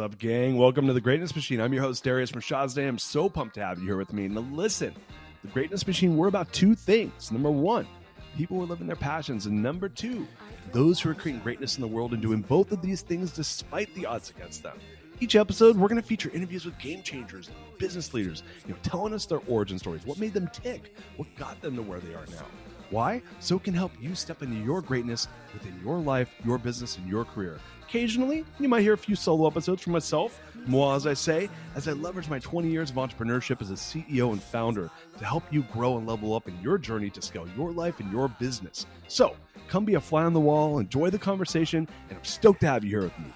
What's up, gang? Welcome to the Greatness Machine. I'm your host, Darius Mershazday. I'm so pumped to have you here with me. Now, listen, the Greatness Machine, we're about two things. Number one, people who are living their passions. And number two, those who are creating greatness in the world and doing both of these things despite the odds against them. Each episode, we're going to feature interviews with game changers, business leaders, telling us their origin stories, what made them tick, what got them to where they are now. Why? So it can help you step into your greatness within your life, your business, and your career. Occasionally, you might hear a few solo episodes from myself, moi, as I say, as I leverage my 20 years of entrepreneurship as a CEO and founder to help you grow and level up in your journey to scale your life and your business. So, come be a fly on the wall, enjoy the conversation, and I'm stoked to have you here with me.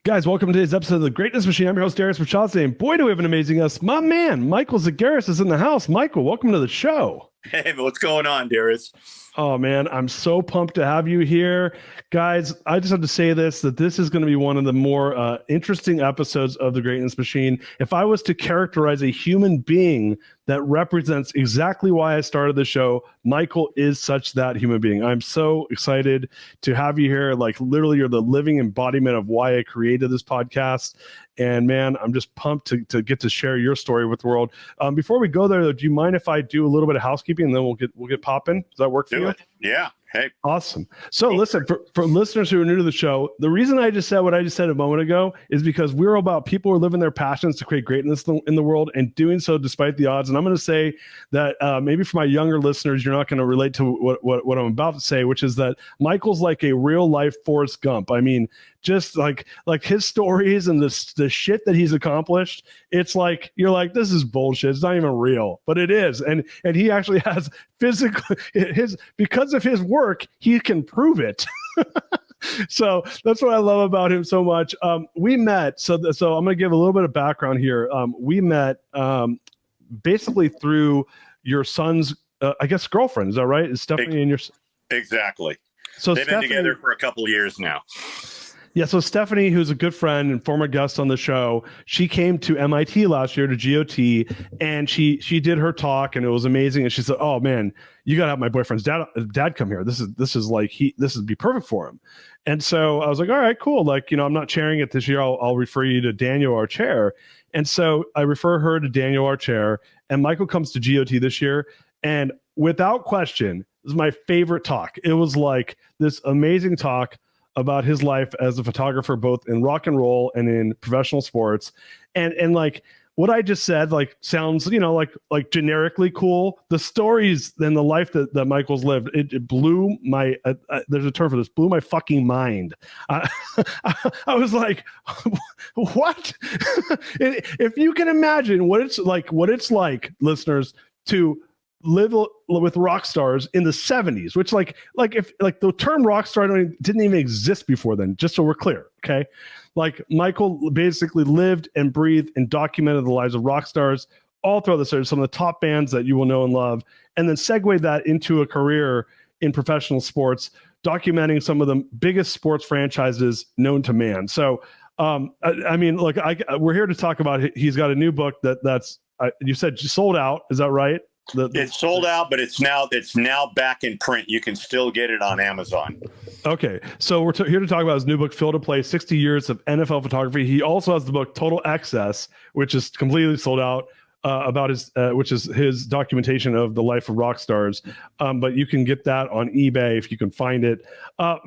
Guys, welcome to today's episode of The Greatness Machine. I'm your host, Darius Mershazday, and boy, do we have an amazing guest. My man, Michael Zagaris is in the house. Michael, welcome to the show. Hey, what's going on, Darius? Oh, man, I'm so pumped to have you here. Guys, I just have to say that this is going to be one of the more interesting episodes of The Greatness Machine. If I was to characterize a human being that represents exactly why I started the show, Michael is such that human being. I'm so excited to have you here. Like, literally, you're the living embodiment of why I created this podcast. And man, I'm just pumped to get to share your story with the world. Before we go there, though, do you mind if I do a little bit of housekeeping and then we'll get popping? Does that work for you? Yeah. Hey. Awesome. So listen, for listeners who are new to the show, the reason I just said what I just said a moment ago is because we're about people who are living their passions to create greatness in the world and doing so despite the odds. And I'm going to say that maybe for my younger listeners, you're not going to relate to what I'm about to say, which is that Michael's like a real life Forrest Gump. I mean, just like his stories and the shit that he's accomplished, it's like, you're like, this is bullshit. It's not even real, but it is. And he actually has physical, because of his work, he can prove it. So that's what I love about him so much. We met, so I'm going to give a little bit of background here. We met basically through your son's, I guess, girlfriend. Is that right? Is Stephanie and your... Exactly. So they've been together for a couple of years now. Yeah, so Stephanie, who's a good friend and former guest on the show, she came to MIT last year to GOT, and she did her talk, and it was amazing. And she said, "Oh man, you gotta have my boyfriend's dad come here. This would be perfect for him." And so I was like, "All right, cool. Like, I'm not chairing it this year. I'll refer you to Daniel, our chair." And so I refer her to Daniel, our chair, and Michael comes to GOT this year, and without question, this is my favorite talk. It was like this amazing talk about his life as a photographer, both in rock and roll and in professional sports. And like what I just said, like sounds, like generically cool. The stories and the life that Michael's lived, it blew my, there's a term for this, blew my fucking mind. I was like, what? If you can imagine what it's like, listeners, to live with rock stars in the 70s, which if the term rock star didn't even exist before then, just so we're clear. Okay. Like Michael basically lived and breathed and documented the lives of rock stars all throughout the series, some of the top bands that you will know and love, and then segue that into a career in professional sports, documenting some of the biggest sports franchises known to man. So, I mean, look, we're here to talk about, he's got a new book that's you said sold out. Is that right? It's sold out, but it's now back in print. You can still get it on Amazon. Okay, so we're here to talk about his new book, Field of Play: 60 Years of NFL Photography. He also has the book Total Excess, which is completely sold out, about his, which is his documentation of the life of rock stars. But you can get that on eBay if you can find it.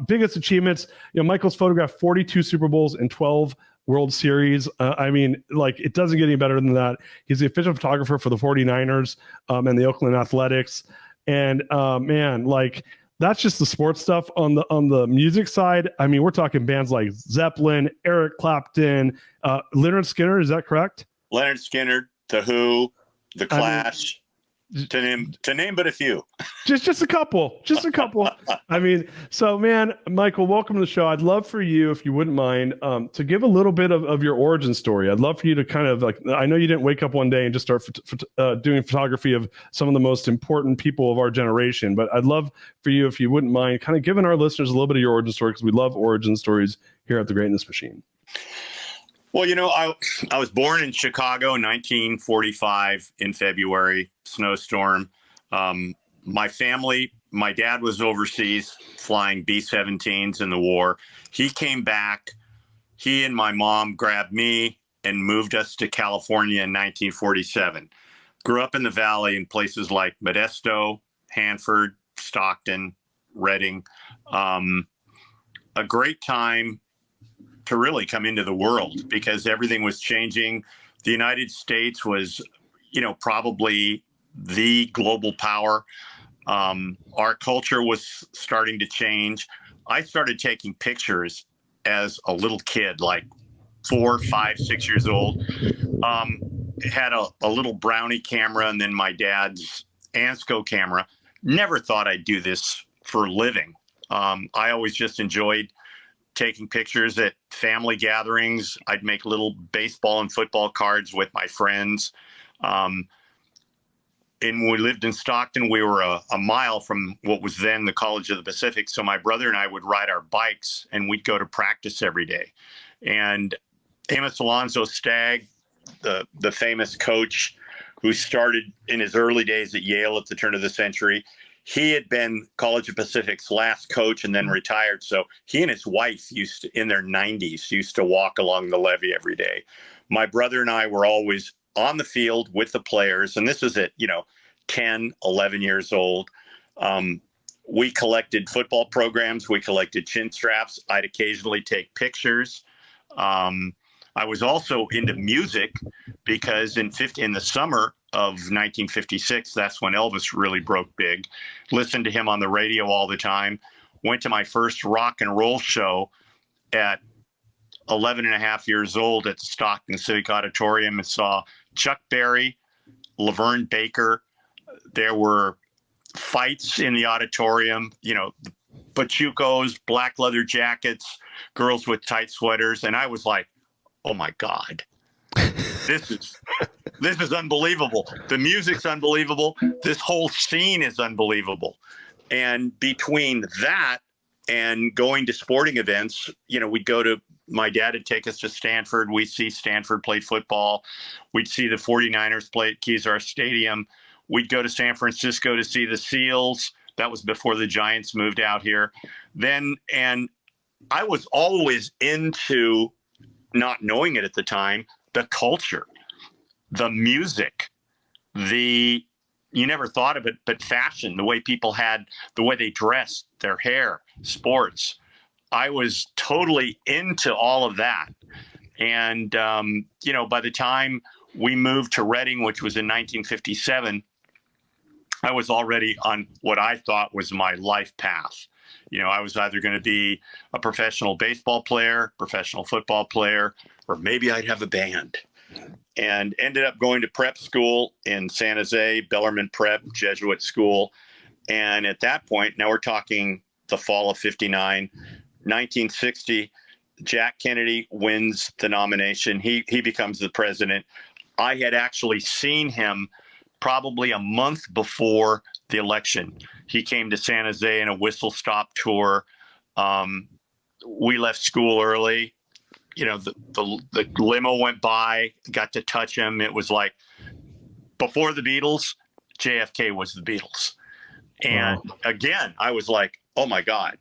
Biggest achievements, Michael's photographed 42 Super Bowls and 12 World Series. I mean, like, it doesn't get any better than that. He's the official photographer for the 49ers and the Oakland Athletics. And man, like, that's just the sports stuff. On the music side, I mean, we're talking bands like Zeppelin, Eric Clapton, Leonard Skinner. Is that correct? Leonard Skinner, The Who, The Clash. To name but a few. Just a couple. I mean, so man, Michael, welcome to the show. I'd love for you, if you wouldn't mind, to give a little bit of your origin story. I'd love for you to kind of, like, I know you didn't wake up one day and just start doing photography of some of the most important people of our generation, but I'd love for you, if you wouldn't mind, kind of giving our listeners a little bit of your origin story, because we love origin stories here at The Greatness Machine. Well, I was born in Chicago in 1945 in February, snowstorm. My family my dad was overseas flying B-17s in the war. He came back. He and my mom grabbed me and moved us to California in 1947. Grew up in the Valley in places like Modesto, Hanford, Stockton, Redding. A great time to really come into the world because everything was changing. The United States was, probably the global power. Our culture was starting to change. I started taking pictures as a little kid, like 4, 5, 6 years old. Had a little Brownie camera and then my dad's Ansco camera. Never thought I'd do this for a living. I always just enjoyed taking pictures at family gatherings. I'd make little baseball and football cards with my friends. And when we lived in Stockton, we were a mile from what was then the College of the Pacific. So my brother and I would ride our bikes and we'd go to practice every day. And Amos Alonzo Stagg, the famous coach who started in his early days at Yale at the turn of the century, he had been College of Pacific's last coach and then retired. So he and his wife in their 90s, used to walk along the levee every day. My brother and I were always on the field with the players. And this was at, 10, 11 years old. We collected football programs. We collected chin straps. I'd occasionally take pictures. I was also into music because in the summer of 1956, that's when Elvis really broke big. Listened to him on the radio all the time. Went to my first rock and roll show at 11 and a half years old at the Stockton Civic Auditorium and saw Chuck Berry, Laverne Baker. There were fights in the auditorium, Pachucos, black leather jackets, girls with tight sweaters. And I was like, oh my God, this is unbelievable. The music's unbelievable. This whole scene is unbelievable. And between that and going to sporting events, my dad would take us to Stanford. We'd see Stanford play football. We'd see the 49ers play at Kezar Stadium. We'd go to San Francisco to see the Seals. That was before the Giants moved out here. And I was always into, not knowing it at the time, the culture, the music, you never thought of it, but fashion, the way the way they dressed, their hair, sports. I was totally into all of that. And, by the time we moved to Reading, which was in 1957, I was already on what I thought was my life path. I was either going to be a professional baseball player, professional football player, or maybe I'd have a band. And ended up going to prep school in San Jose, Bellarmine Prep, Jesuit school. And at that point, now we're talking the fall of 59, 1960, Jack Kennedy wins the nomination. He becomes the president. I had actually seen him probably a month before the election. He came to San Jose in a whistle stop tour. We left school early. The limo went by, got to touch him. It was like before the Beatles, JFK was the Beatles. And again, I was like, oh my God.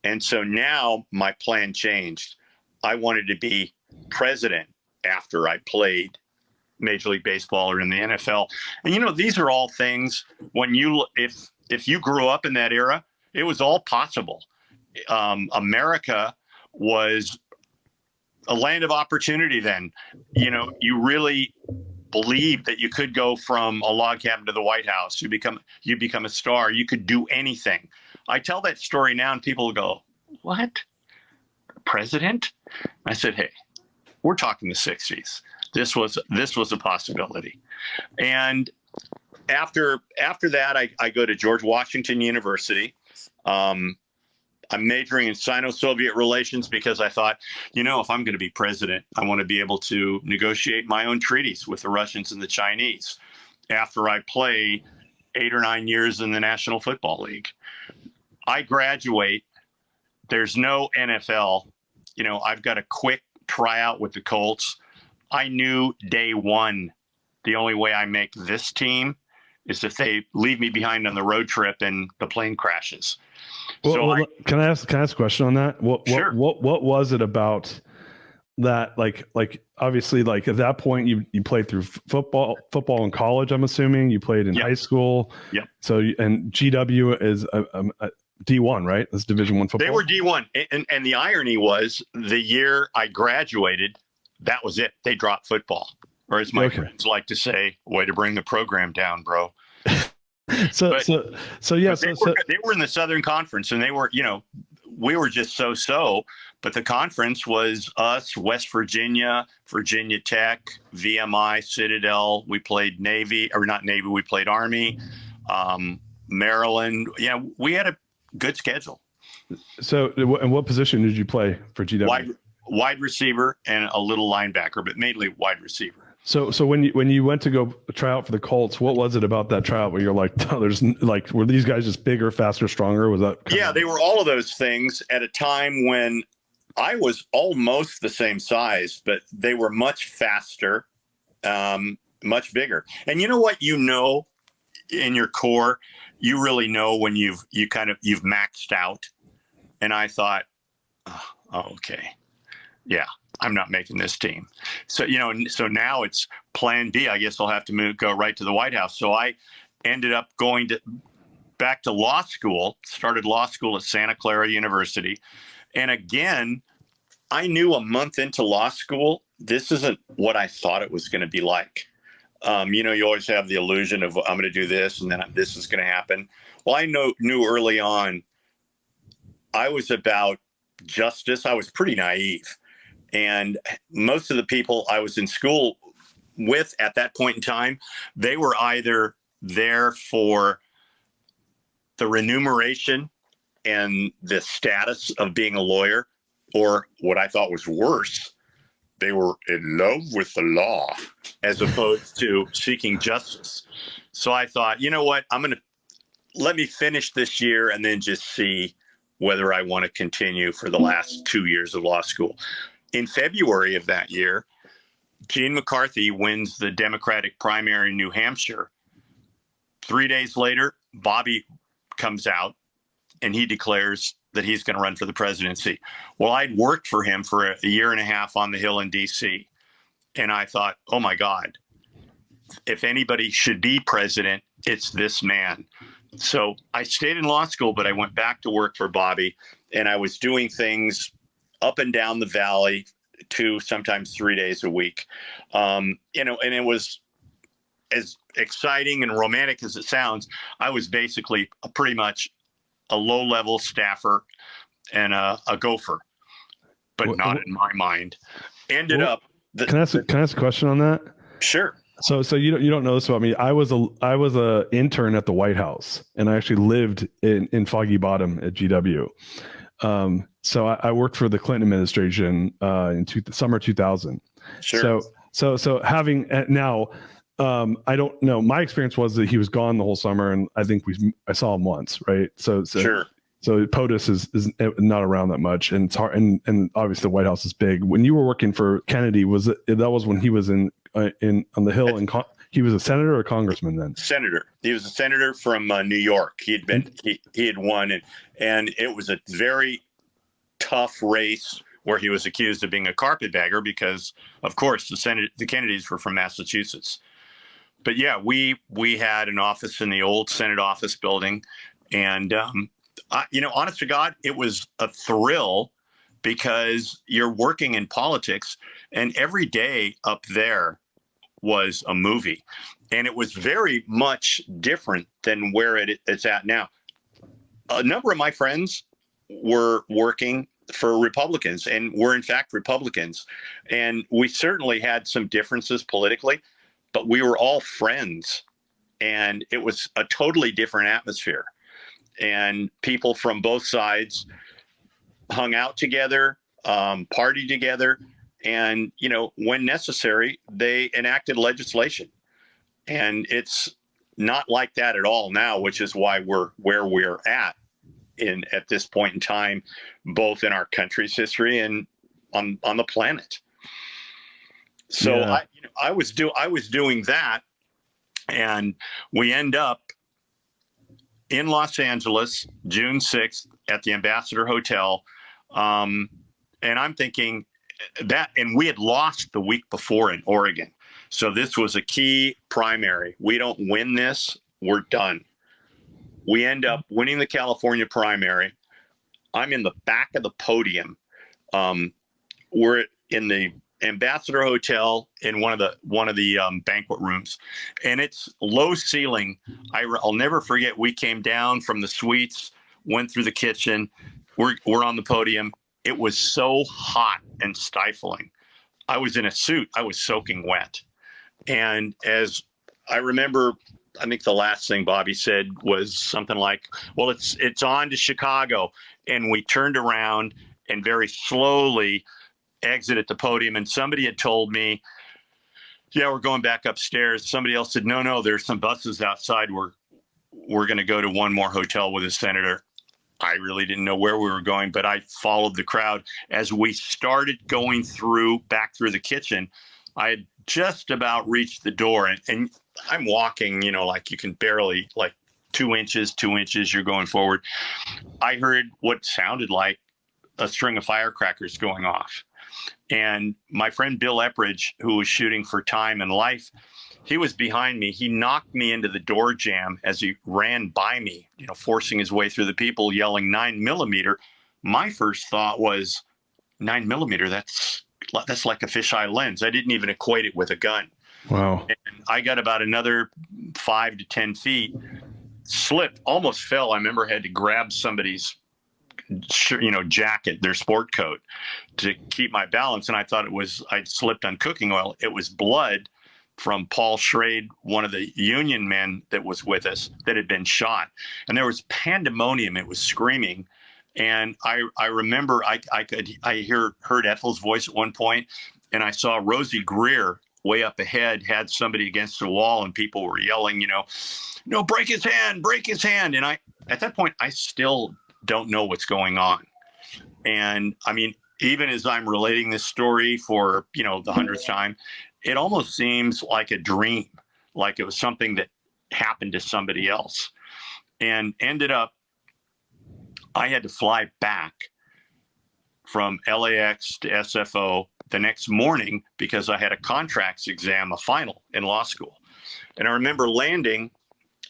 And so now my plan changed. I wanted to be president after I played Major League Baseball or in the NFL. And, these are all things when if you grew up in that era, it was all possible. America was a land of opportunity then. You really believed that you could go from a log cabin to the White House. You become a star. You could do anything. I tell that story now and people go, what? President? I said, hey, we're talking the 60s. This was a possibility. And after that, I go to George Washington University. I'm majoring in Sino-Soviet relations because I thought, if I'm going to be president, I want to be able to negotiate my own treaties with the Russians and the Chinese after I play 8 or 9 years in the National Football League. I graduate. There's no NFL. I've got a quick tryout with the Colts. I knew day one, the only way I make this team is if they leave me behind on the road trip and the plane crashes. Well, can I ask a question on that? Sure. What was it about that? Like obviously, like at that point, you played through football in college. I'm assuming you played in high school. Yep. So and GW is a D1, right? That's Division I football. They were D1, and the irony was the year I graduated, that was it. They dropped football, or as my friends like to say, "Way to bring the program down, bro." So they were in the Southern Conference, and they were, we were just so. But the conference was us, West Virginia, Virginia Tech, VMI, Citadel. We played Navy, or not Navy. We played Army, Maryland. Yeah, we had a good schedule. So, and what position did you play for GW? Wide receiver and a little linebacker, but mainly wide receiver. So when you went to go try out for the Colts, what was it about that tryout where you're like, oh, there's like, were these guys just bigger, faster, stronger? Was that? They were all of those things at a time when I was almost the same size, but they were much faster, much bigger. And you know what? In your core, you really know when you've maxed out. And I thought, oh, okay, yeah, I'm not making this team. So, so now it's plan B. I guess I'll have to go right to the White House. So I ended up going back to law school, started law school at Santa Clara University. And again, I knew a month into law school, this isn't what I thought it was going to be like. You always have the illusion of I'm going to do this and then this is going to happen. Well, I knew early on I was about justice. I was pretty naive. And most of the people I was in school with at that point in time, they were either there for the remuneration and the status of being a lawyer, or what I thought was worse, they were in love with the law as opposed to seeking justice. So I thought, you know what, let me finish this year and then just see whether I want to continue for the last 2 years of law school. In February of that year, Gene McCarthy wins the Democratic primary in New Hampshire. 3 days later, Bobby comes out and he declares that he's going to run for the presidency. Well, I'd worked for him for a year and a half on the Hill in D.C. And I thought, oh my God, if anybody should be president, it's this man. So I stayed in law school, but I went back to work for Bobby, and I was doing things up and down the valley 2, sometimes 3 days a week. And it was as exciting and romantic as it sounds. I was basically pretty much a low-level staffer and a gopher, but not in my mind. Can I ask a question on that? Sure. So you don't know this about me. I was a intern at the White House, and I actually lived in Foggy Bottom at GW. So I worked for the Clinton administration in summer 2000. Sure. So having now, I don't know. My experience was that he was gone the whole summer, and I think I saw him once, right? So sure. So POTUS is not around that much, and it's hard. And obviously the White House is big. When you were working for Kennedy, that was when he was on the Hill, and he was a senator or a congressman then? Senator. He was a senator from New York. He had won, and it was a very tough race where he was accused of being a carpetbagger because, of course, the Kennedys were from Massachusetts. But yeah, we had an office in the old Senate office building, and honest to God, it was a thrill because you're working in politics, and every day up there was a movie, and it was very much different than where it's at now. A number of my friends were working for Republicans and were in fact Republicans, and we certainly had some differences politically, but we were all friends, and it was a totally different atmosphere, and people from both sides hung out together, partied together. And, when necessary, they enacted legislation. And it's not like that at all now, which is why we're where we're at this point in time, both in our country's history and on the planet. So yeah. I was doing that. And we end up in Los Angeles, June 6th at the Ambassador Hotel. And I'm thinking that, and we had lost the week before in Oregon. So this was a key primary. We don't win this, we're done. We end up winning the California primary. I'm in the back of the podium. We're in the Ambassador Hotel in one of the banquet rooms, and it's low ceiling. I'll never forget. We came down from the suites, went through the kitchen. We're on the podium. It was so hot and stifling. I was in a suit. I was soaking wet. And as I remember, I think the last thing Bobby said was something like, well, it's on to Chicago. And we turned around and very slowly exited the podium. And somebody had told me, yeah, we're going back upstairs. Somebody else said, no, there's some buses outside. We're going to go to one more hotel with a senator. I really didn't know where we were going, but I followed the crowd. As we started going back through the kitchen, I had just about reached the door, and I'm walking, like you can barely, like 2 inches, you're going forward. I heard what sounded like a string of firecrackers going off. And my friend Bill Epridge, who was shooting for Time and Life, he was behind me. He knocked me into the door jamb as he ran by me, forcing his way through the people, yelling 9mm. My first thought was 9mm. That's like a fisheye lens. I didn't even equate it with a gun. Wow. And I got about another 5 to 10 feet, slipped, almost fell. I remember I had to grab somebody's jacket, their sport coat, to keep my balance. And I thought I'd slipped on cooking oil. It was blood from Paul Schrade, one of the Union men that was with us, that had been shot. And there was pandemonium. It was screaming. And I remember I heard Ethel's voice at one point, and I saw Rosie Greer way up ahead had somebody against the wall, and people were yelling, no, break his hand. And at that point, I still don't know what's going on. And I mean, even as I'm relating this story for, the 100th time, it almost seems like a dream, like it was something that happened to somebody else. And ended up, I had to fly back from LAX to SFO the next morning because I had a contracts exam, a final in law school. And I remember landing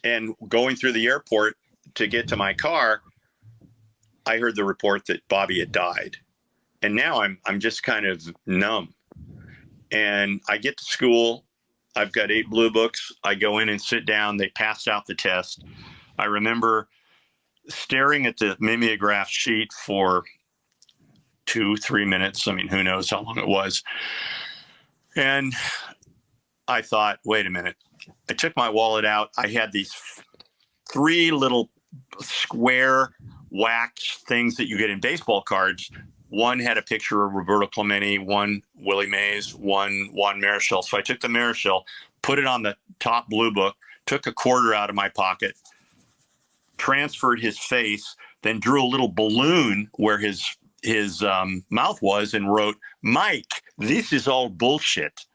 and going through the airport to get to my car. I heard the report that Bobby had died. And now I'm just kind of numb. And I get to school. I've got 8 blue books. I go in and sit down. They passed out the test. I remember staring at the mimeograph sheet for 2-3 minutes. I mean, who knows how long it was. And I thought, wait a minute. I took my wallet out. I had these 3 little square wax things that you get in baseball cards. One had a picture of Roberto Clemente, one Willie Mays, one Juan Marichal. So I took the Marichal, put it on the top blue book, took a quarter out of my pocket, transferred his face, then drew a little balloon where his mouth was and wrote, "Mike, this is all bullshit."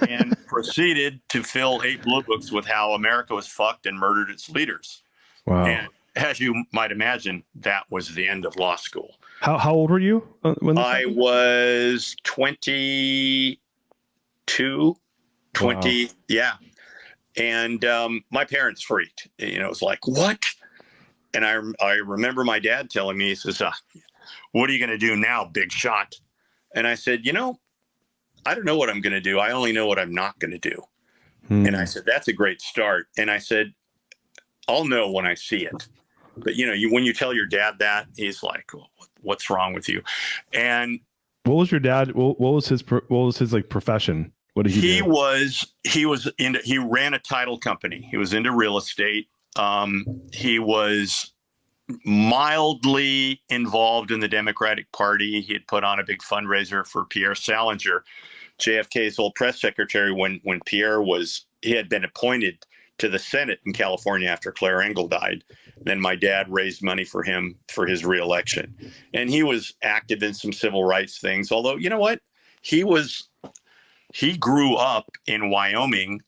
And proceeded to fill 8 blue books with how America was fucked and murdered its leaders. Wow. And as you might imagine, that was the end of law school. How old were you when I was 22, 20. Wow. Yeah. And my parents freaked. It was like, what? And I remember my dad telling me, he says, what are you going to do now, big shot? And I said, I don't know what I'm going to do. I only know what I'm not going to do. And I said, that's a great start. And I said, I'll know when I see it. But, when you tell your dad that, he's like, what's wrong with you? And what was your dad? What was his like profession? What did he do? He ran a title company. He was into real estate. He was mildly involved in the Democratic Party. He had put on a big fundraiser for Pierre Salinger, JFK's old press secretary, when Pierre he had been appointed to the Senate in California after Claire Engel died. Then my dad raised money for him for his reelection. And he was active in some civil rights things. Although, you know what? He grew up in Wyoming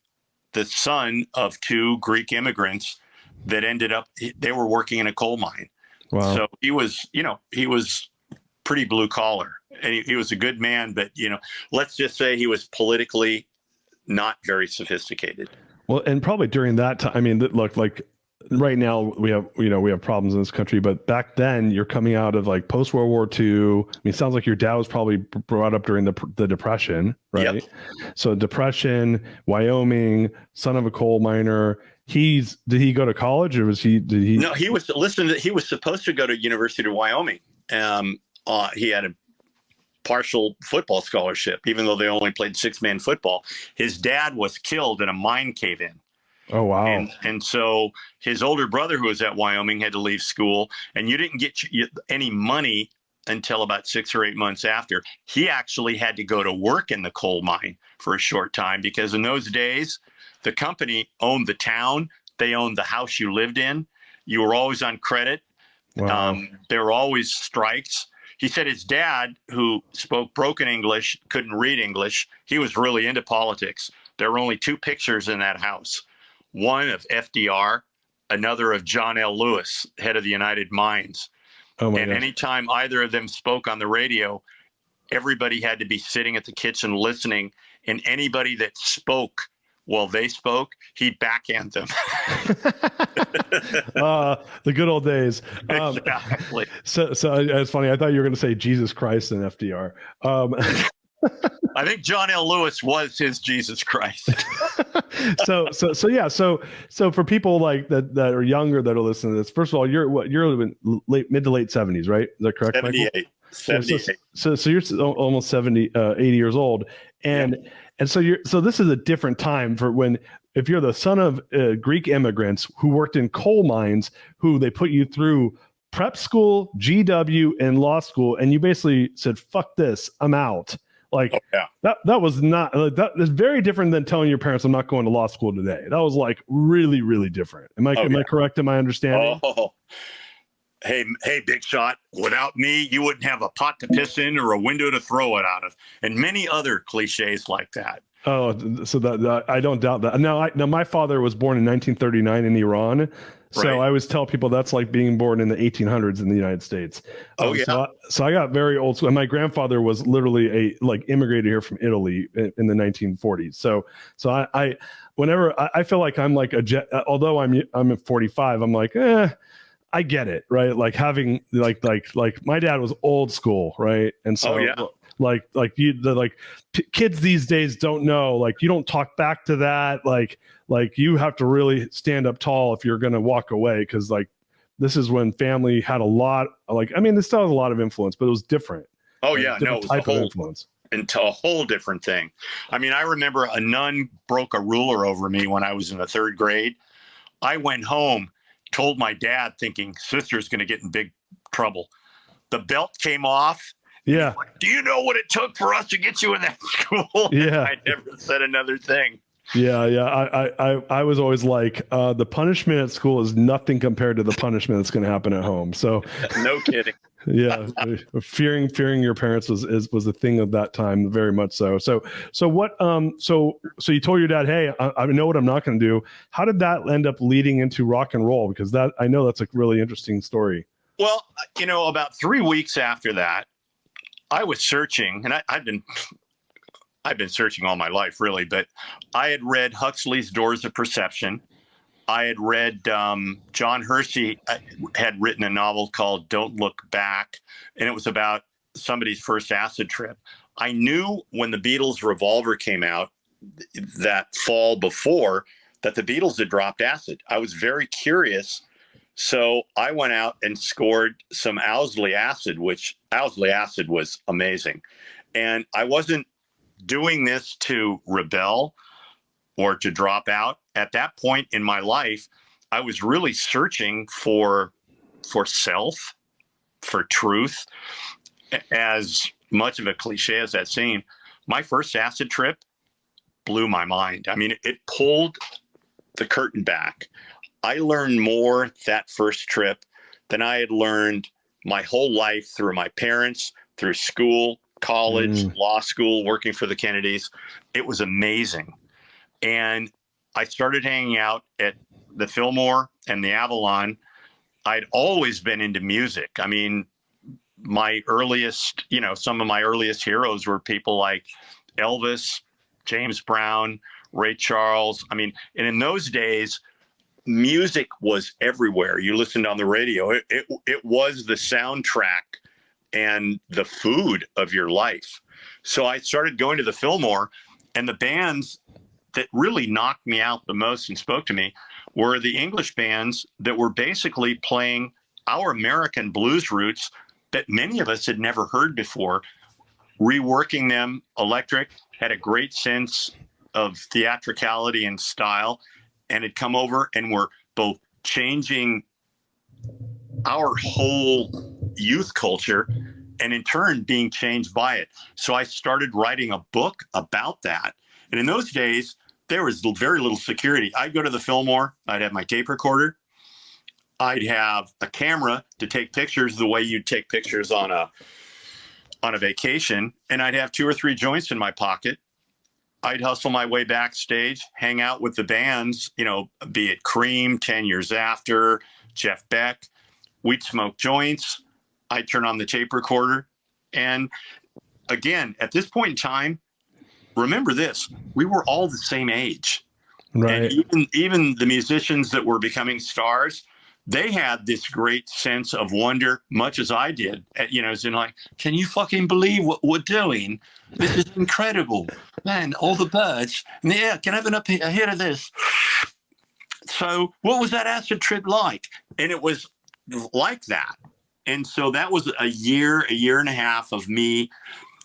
the son of two Greek immigrants that ended up, they were working in a coal mine. Wow. So he was, he was pretty blue collar, and he was a good man, but, let's just say he was politically not very sophisticated. Well, and probably during that time, I mean, look, like right now we have problems in this country, but back then you're coming out of like post World War II. I mean, it sounds like your dad was probably brought up during the Depression, right? Yep. So Depression, Wyoming, son of a coal miner. Did he go to college, or did he? No, he was supposed to go to University of Wyoming. He had a partial football scholarship, even though they only played 6-man football. His dad was killed in a mine cave-in. Oh, wow. And so his older brother, who was at Wyoming, had to leave school, and you didn't get any money until about 6 or 8 months after. He actually had to go to work in the coal mine for a short time, because in those days, the company owned the town. They owned the house you lived in. You were always on credit. Wow. There were always strikes. He said his dad, who spoke broken English, couldn't read English. He was really into politics. There were only 2 pictures in that house. One of FDR, another of John L. Lewis, head of the United Mines. Oh my and gosh. anytime either of them spoke on the radio, everybody had to be sitting at the kitchen listening. And anybody that spoke while they spoke, he'd backhand them. The good old days. Exactly. So it's funny. I thought you were going to say Jesus Christ and FDR. I think John L. Lewis was his Jesus Christ. So for people like that are younger that are listening to this, first of all, you're mid to late 70s, right? Is that correct? 78. 78. So you're almost 70, 80 years old, and so this is a different time for if you're the son of Greek immigrants who worked in coal mines, who they put you through prep school, GW, and law school, and you basically said, "Fuck this, I'm out." Like that was not that is very different than telling your parents, "I'm not going to law school today." That was like really, really different. Am I correct in my understanding? Oh, hey, big shot. Without me, you wouldn't have a pot to piss in or a window to throw it out of, and many other cliches like that. Oh, so that I don't doubt that. Now, my father was born in 1939 in Iran. So right. I always tell people that's like being born in the 1800s in the United States. So I got very old school. And my grandfather was literally immigrated here from Italy in the 1940s. So I whenever I feel like I'm like although I'm 45, I'm like, I get it, right? Like having like my dad was old school, right? And so kids these days don't know, like you don't talk back to that, like you have to really stand up tall if you're going to walk away, because like this is when family had a lot, they still have a lot of influence, but it was different. Oh yeah, no, it was type of influence. Into a whole different thing. I mean, I remember a nun broke a ruler over me when I was in the 3rd grade. I went home, told my dad, thinking sister's going to get in big trouble. The belt came off. Yeah. Like, do you know what it took for us to get you in that school? Yeah. I never said another thing. Yeah. I was always like, the punishment at school is nothing compared to the punishment that's going to happen at home. So no kidding. Yeah. fearing your parents was a thing of that time, very much so. So you told your dad, "Hey, I know what I'm not going to do." How did that end up leading into rock and roll? Because I know that's a really interesting story. Well, about 3 weeks after that, I was searching, and I've been searching all my life, really, but I had read Huxley's Doors of Perception. I had read John Hersey had written a novel called Don't Look Back, and it was about somebody's first acid trip. I knew when the Beatles' Revolver came out that fall before that the Beatles had dropped acid. I was very curious. So I went out and scored some Owsley acid, which Owsley acid was amazing. And I wasn't doing this to rebel or to drop out. At that point in my life, I was really searching for self, for truth. As much of a cliche as that seemed, my first acid trip blew my mind. I mean, it pulled the curtain back. I learned more that first trip than I had learned my whole life through my parents, through school, college, law school, working for the Kennedys. It was amazing. And I started hanging out at the Fillmore and the Avalon. I'd always been into music. I mean, my earliest, some of my earliest heroes were people like Elvis, James Brown, Ray Charles. I mean, and in those days, music was everywhere. You listened on the radio. It was the soundtrack and the food of your life. So I started going to the Fillmore, and the bands that really knocked me out the most and spoke to me were the English bands that were basically playing our American blues roots that many of us had never heard before, reworking them electric, had a great sense of theatricality and style, and had come over and were both changing our whole youth culture and in turn being changed by it. So I started writing a book about that. And in those days, there was very little security. I'd go to the Fillmore, I'd have my tape recorder, I'd have a camera to take pictures the way you'd take pictures on a vacation, and I'd have 2 or 3 joints in my pocket. I'd hustle my way backstage, hang out with the bands, be it Cream, 10 Years After, Jeff Beck. We'd smoke joints. I'd turn on the tape recorder. And again, at this point in time, remember this, we were all the same age. Right. And even the musicians that were becoming stars, they had this great sense of wonder, much as I did. As in like, can you fucking believe what we're doing? This is incredible. Man, all the birds. Yeah, can I have a hit of this? So what was that acid trip like? And it was like that. And so that was a year and a half of me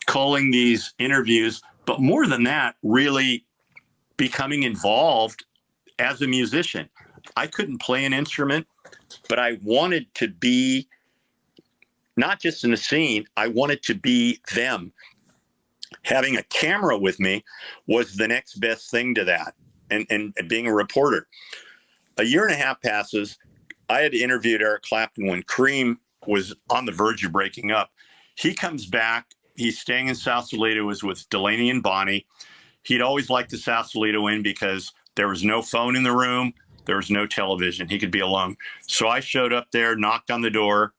calling these interviews. But more than that, really becoming involved as a musician. I couldn't play an instrument, but I wanted to be not just in the scene, I wanted to be them. Having a camera with me was the next best thing to that, and being a reporter. A year and a half passes. I had interviewed Eric Clapton when Cream was on the verge of breaking up. He comes back. He's staying in Sausalito, was with Delaney and Bonnie. He'd always liked the Sausalito Inn because there was no phone in the room. There was no television. He could be alone. So I showed up there, knocked on the door,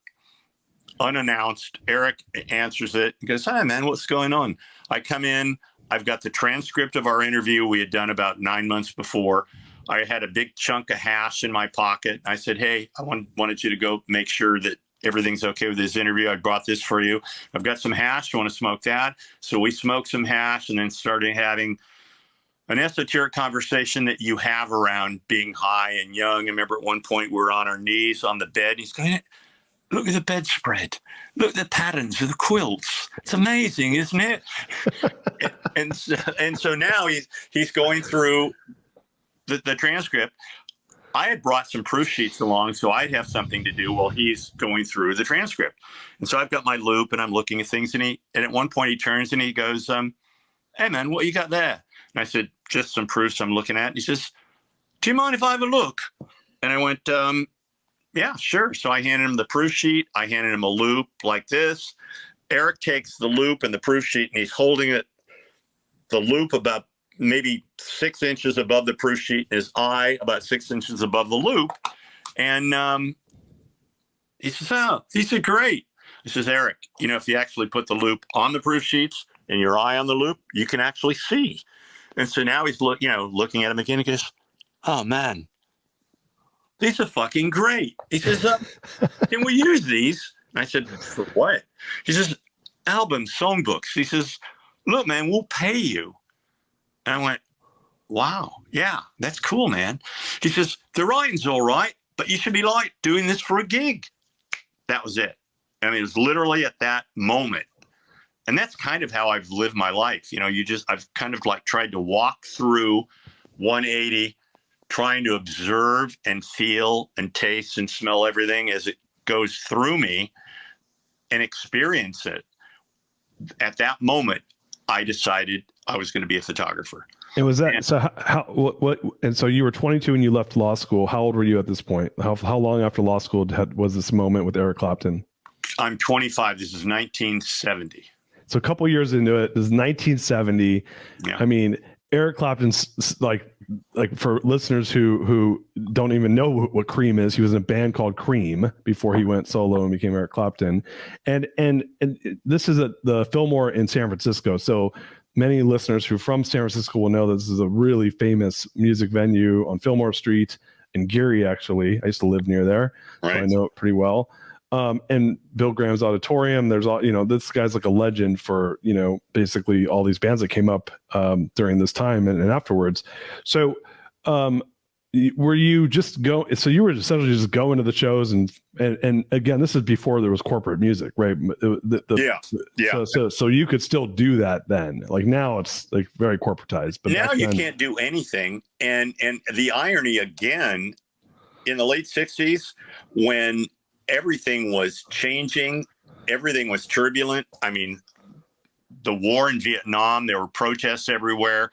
unannounced. Eric answers it. He goes, "Hi, man, what's going on?" I come in. I've got the transcript of our interview we had done about 9 months before. I had a big chunk of hash in my pocket. I said, "Hey, I wanted you to go make sure that everything's okay with this interview. I brought this for you. I've got some hash. You want to smoke that?" So we smoked some hash and then started having an esoteric conversation that you have around being high and young. I remember at one point we were on our knees on the bed. He's going, "Look at the bedspread. Look at the patterns of the quilts. It's amazing, isn't it?" and so now he's going through the transcript. I had brought some proof sheets along, so I'd have something to do while he's going through the transcript. And so I've got my loop and I'm looking at things, and at one point he turns and he goes, "Hey man, what you got there?" And I said, "Just some proofs I'm looking at." And he says, "Do you mind if I have a look?" And I went, "Yeah, sure." So I handed him the proof sheet. I handed him a loop like this. Eric takes the loop and the proof sheet, and he's holding it, the loop about maybe 6 inches above the proof sheet, his eye about 6 inches above the loop. And he says, "Oh, these are great." He says, "Eric, if you actually put the loop on the proof sheets and your eye on the loop, you can actually see." And so now he's looking at him again. He goes, "Oh man, these are fucking great." He says, "Can we use these?" And I said, "For what?" He says, "Albums, songbooks." He says, "Look, man, we'll pay you." And I went, "Wow, yeah, that's cool, man." He says, "The writing's all right, but you should be doing this for a gig." That was it. I mean, it was literally at that moment. And that's kind of how I've lived my life. I've kind of tried to walk through 180, trying to observe and feel and taste and smell everything as it goes through me and experience it. At that moment, I decided I was going to be a photographer. And was that, so what, and so you were 22 when you left law school. How old were you at this point? How long after law school was this moment with Eric Clapton? I'm 25. This is 1970. So a couple years into it, this is 1970. Yeah. I mean, Eric Clapton's like for listeners who don't even know what Cream is, he was in a band called Cream before he went solo and became Eric Clapton. And this is at the Fillmore in San Francisco. So many listeners who are from San Francisco will know that this is a really famous music venue on Fillmore Street in Geary, actually. I used to live near there, so I know it pretty well. And Bill Graham's Auditorium, there's all, this guy's like a legend for, basically all these bands that came up during this time and afterwards. So were you just so you were essentially just going to the shows and again, this is before there was corporate music, right? Yeah. So you could still do that then. Like now it's like very corporatized, but now you can't do anything. And the irony again, in the late 60s, when everything was changing, everything was turbulent. I mean, the war in Vietnam, there were protests everywhere.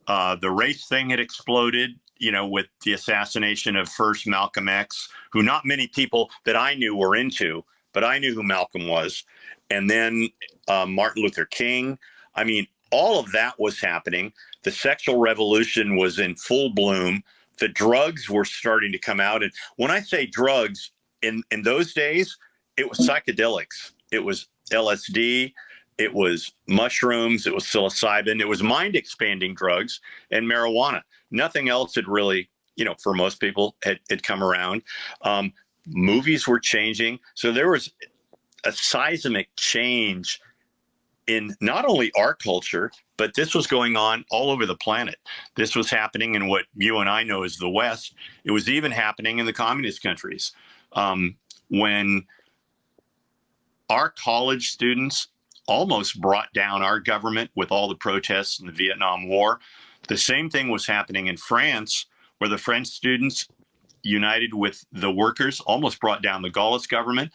The race thing had exploded, with the assassination of first Malcolm X, who not many people that I knew were into, but I knew who Malcolm was. And then Martin Luther King. I mean, all of that was happening. The sexual revolution was in full bloom. The drugs were starting to come out. And when I say drugs, in those days, it was psychedelics. It was LSD. It was mushrooms. It was psilocybin. It was mind-expanding drugs and marijuana. Nothing else had really, for most people, had come around. Movies were changing. So there was a seismic change in not only our culture, but this was going on all over the planet. This was happening in what you and I know as the West. It was even happening in the communist countries. When our college students almost brought down our government with all the protests in the Vietnam War, the same thing was happening in France, where the French students united with the workers almost brought down the Gaullist government.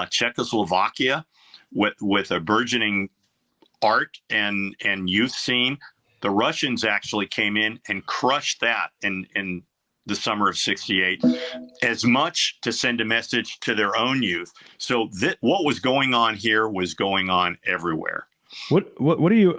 Czechoslovakia, with a burgeoning art and youth scene, the Russians actually came in and crushed that in the summer of '68, as much to send a message to their own youth. So what was going on here was going on everywhere. What do you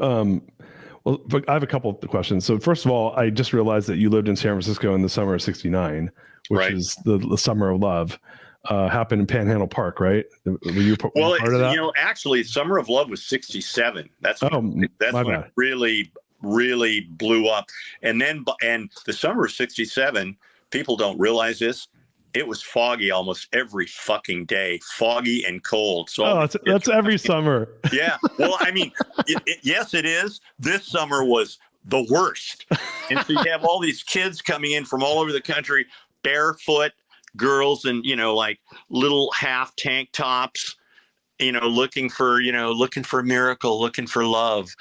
well, I have a couple of questions. So first of all, I just realized that you lived in San Francisco in the summer of '69, which is the summer of love. Happened in Panhandle Park, right? Were you part of that? Actually, Summer of Love was '67. That's when it really blew up. And the summer of '67, people don't realize this, it was foggy almost every fucking day, foggy and cold. So that's every summer. Yeah. Well, I mean, yes, it is. This summer was the worst. And so you have all these kids coming in from all over the country, barefoot girls and, like little half tank tops, looking for a miracle, looking for love.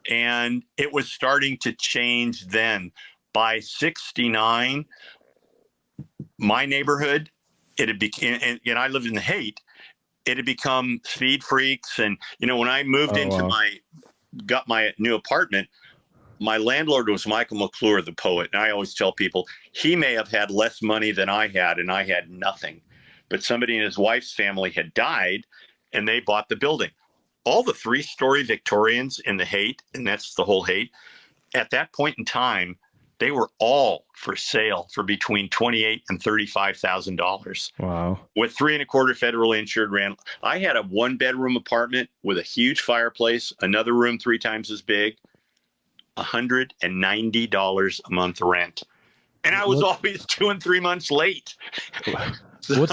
And it was starting to change then. By '69, my neighborhood, it had become, and I lived in the Haight, it had become speed freaks. And, when I moved got my new apartment, my landlord was Michael McClure, the poet. And I always tell people he may have had less money than I had, and I had nothing. But somebody in his wife's family had died, and they bought the building. All the 3-story Victorians in the Haight, and that's the whole Haight, at that point in time, they were all for sale for between $28,000 and $35,000. Wow. With 3 1/4 federally insured rent. I had a 1-bedroom apartment with a huge fireplace, another room 3 times as big, $190 a month rent. And I was always 2 and 3 months late. So,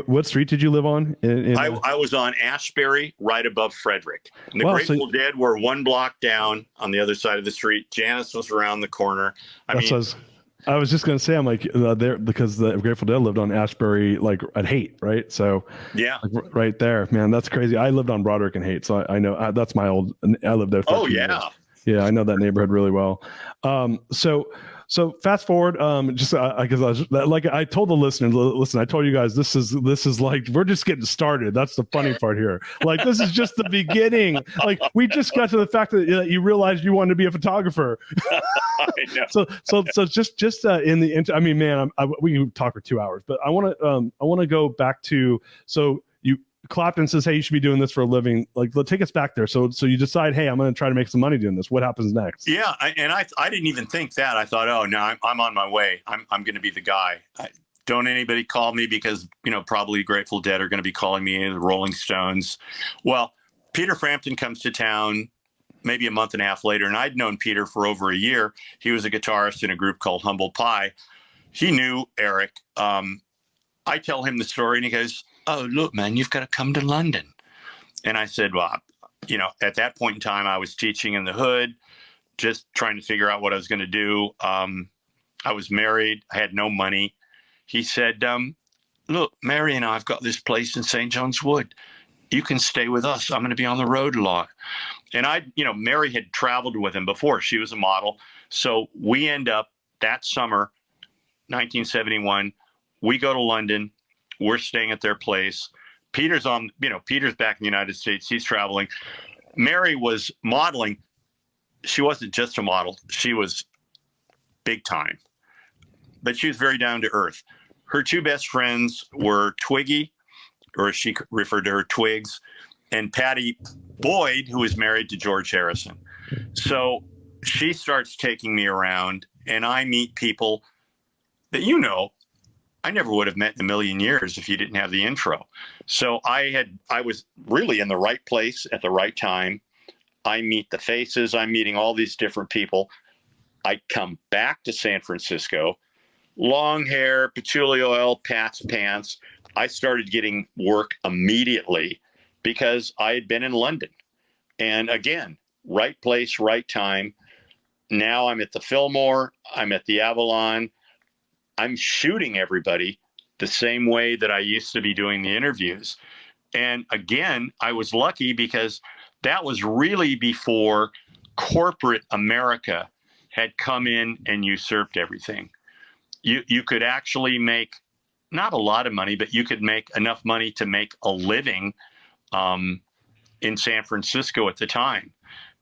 what street did you live on? I was on Ashbury, right above Frederick. And the Grateful Dead were 1 block down on the other side of the street. Janice was around the corner. I was just going to say, I'm like there because the Grateful Dead lived on Ashbury, like at Haight, right? So yeah, like, right there, man. That's crazy. I lived on Broderick and Haight, so I know that's my old. I lived there. For years. Yeah, I know that neighborhood really well. So fast forward, because I told the listeners, listen, I told you guys, this is like, we're just getting started. That's the funny part here. Like, this is just the beginning. Like, we just got to the fact that you realized you wanted to be a photographer. I know. So just in the, I mean, man, we can talk for 2 hours, but I want to go back to, so Clapton says, "Hey, you should be doing this for a living." Like, take us back there. So you decide, "Hey, I'm going to try to make some money doing this." What happens next? Yeah, I didn't even think that. I thought, oh no, I'm on my way. I'm going to be the guy. Don't anybody call me, because probably Grateful Dead are going to be calling me, the Rolling Stones. Well, Peter Frampton comes to town maybe a month and a half later, and I'd known Peter for over a year. He was a guitarist in a group called Humble Pie. He knew Eric. I tell him the story, and he goes, "Oh, look, man, you've got to come to London." And I said, well, at that point in time, I was teaching in the hood, just trying to figure out what I was going to do. I was married. I had no money. He said, look, Mary and I've got this place in St. John's Wood. You can stay with us. I'm going to be on the road a lot. And Mary had traveled with him before. She was a model. So we end up that summer, 1971, we go to London. We're staying at their place. Peter's back in the United States. He's traveling. Mary was modeling. She wasn't just a model. She was big time, but she was very down to earth. Her two best friends were Twiggy, or as she referred to her, Twigs, and Patty Boyd, who was married to George Harrison. So she starts taking me around, and I meet people that I never would have met in a million years if you didn't have the intro. So I was really in the right place at the right time. I meet the faces. I'm meeting all these different people. I come back to San Francisco, long hair, patchouli oil, Pat's pants. I started getting work immediately because I had been in London. And again, right place, right time. Now I'm at the Fillmore. I'm at the Avalon. I'm shooting everybody the same way that I used to be doing the interviews. And again, I was lucky because that was really before corporate America had come in and usurped everything. You could actually make not a lot of money, but you could make enough money to make a living in San Francisco at the time.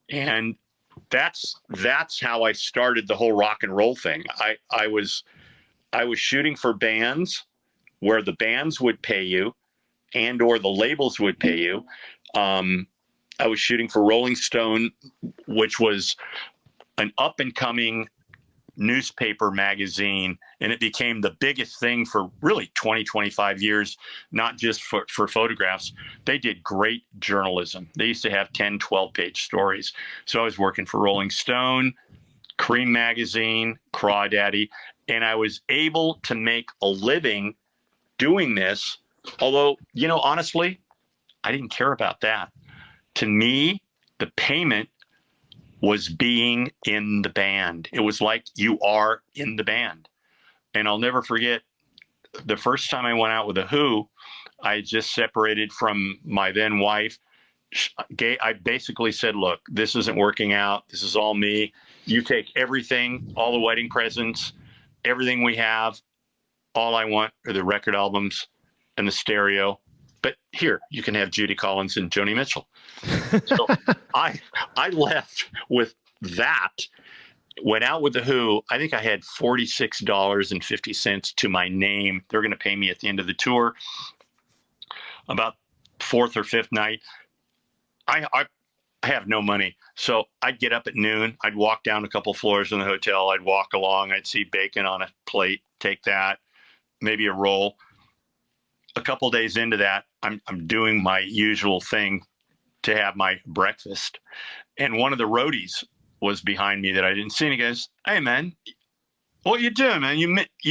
And that's how I started the whole rock and roll thing. I was shooting for bands where the bands would pay you and or the labels would pay you. I was shooting for Rolling Stone, which was an up and coming newspaper magazine, and it became the biggest thing for really 20, 25 years, not just for photographs. They did great journalism. They used to have 10, 12-page stories. So I was working for Rolling Stone, Cream Magazine, Crawdaddy, and I was able to make a living doing this. Although, honestly, I didn't care about that. To me, the payment was being in the band. It was like you are in the band. And I'll never forget the first time I went out with The Who. I had just separated from my then wife. I basically said, look, this isn't working out. This is all me. You take everything, all the wedding presents, everything we have. All I want are the record albums and the stereo. But here, you can have Judy Collins and Joni Mitchell. So I left with that, went out with The Who. I think I had $46.50 to my name. They're going to pay me at the end of the tour. About fourth or fifth night, I have no money. So I'd get up at noon. I'd walk down a couple floors in the hotel. I'd walk along. I'd see bacon on a plate. Take that, maybe a roll. A couple days into that, I'm doing my usual thing to have my breakfast. And one of the roadies was behind me that I didn't see. And he goes, "Hey, man, what you doing, man? You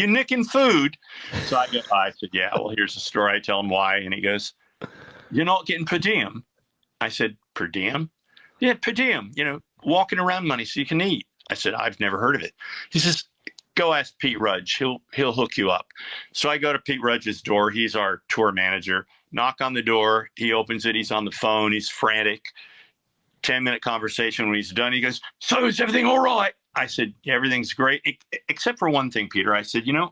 nicking food?" So I said, "Yeah, well, here's the story." I tell him why. And he goes, "You're not getting per diem?" I said, "Per diem?" "Yeah, per diem, walking around money so you can eat." I said, "I've never heard of it." He says, "Go ask Pete Rudge. He'll hook you up." So I go to Pete Rudge's door. He's our tour manager. Knock on the door. He opens it. He's on the phone. He's frantic. 10-minute conversation. When he's done, he goes, "So is everything all right?" I said, "Yeah, everything's great, except for one thing, Peter." I said, "I'm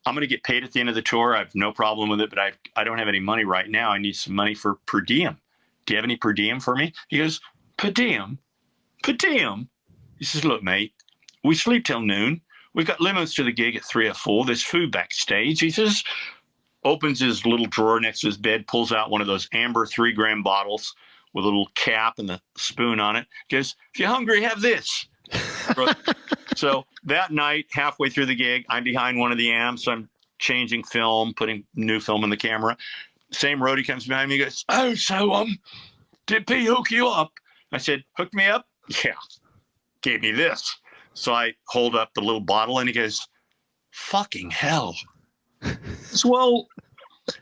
going to get paid at the end of the tour. I have no problem with it, but I don't have any money right now. I need some money for per diem. Do you have any per diem for me?" He goes, "Per diem? Per diem?" He says, "Look, mate, we sleep till noon. We've got limos to the gig at 3 or 4. There's food backstage." He says, opens his little drawer next to his bed, pulls out one of those amber 3-gram bottles with a little cap and the spoon on it. Goes, if you're hungry, have this. So that night, halfway through the gig, I'm behind one of the amps. I'm changing film, putting new film in the camera. Same roadie comes behind me and goes, oh, so did P hook you up? I said, hook me up? Yeah. Gave me this. So I hold up the little bottle and he goes, fucking hell. So, well,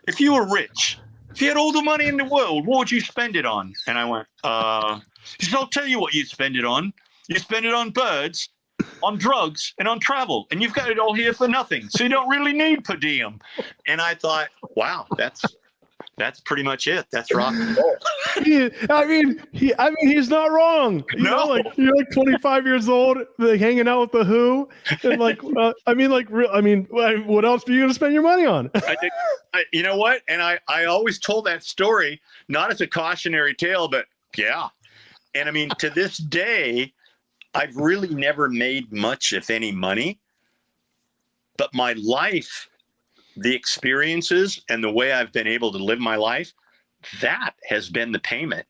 if you were rich, if you had all the money in the world, what would you spend it on? And I went, he said, I'll tell you what you spend it on. You spend it on birds, on drugs, and on travel. And you've got it all here for nothing. So you don't really need per diem. And I thought, wow, that's pretty much it. That's rock and roll. He's not wrong. You know, like you're like 25 years old, like hanging out with the Who, and like, what else are you going to spend your money on? You know what? And I always told that story, not as a cautionary tale, but yeah. And I mean, to this day, I've really never made much, if any, money, but my life, the experiences and the way I've been able to live my life, that has been the payment.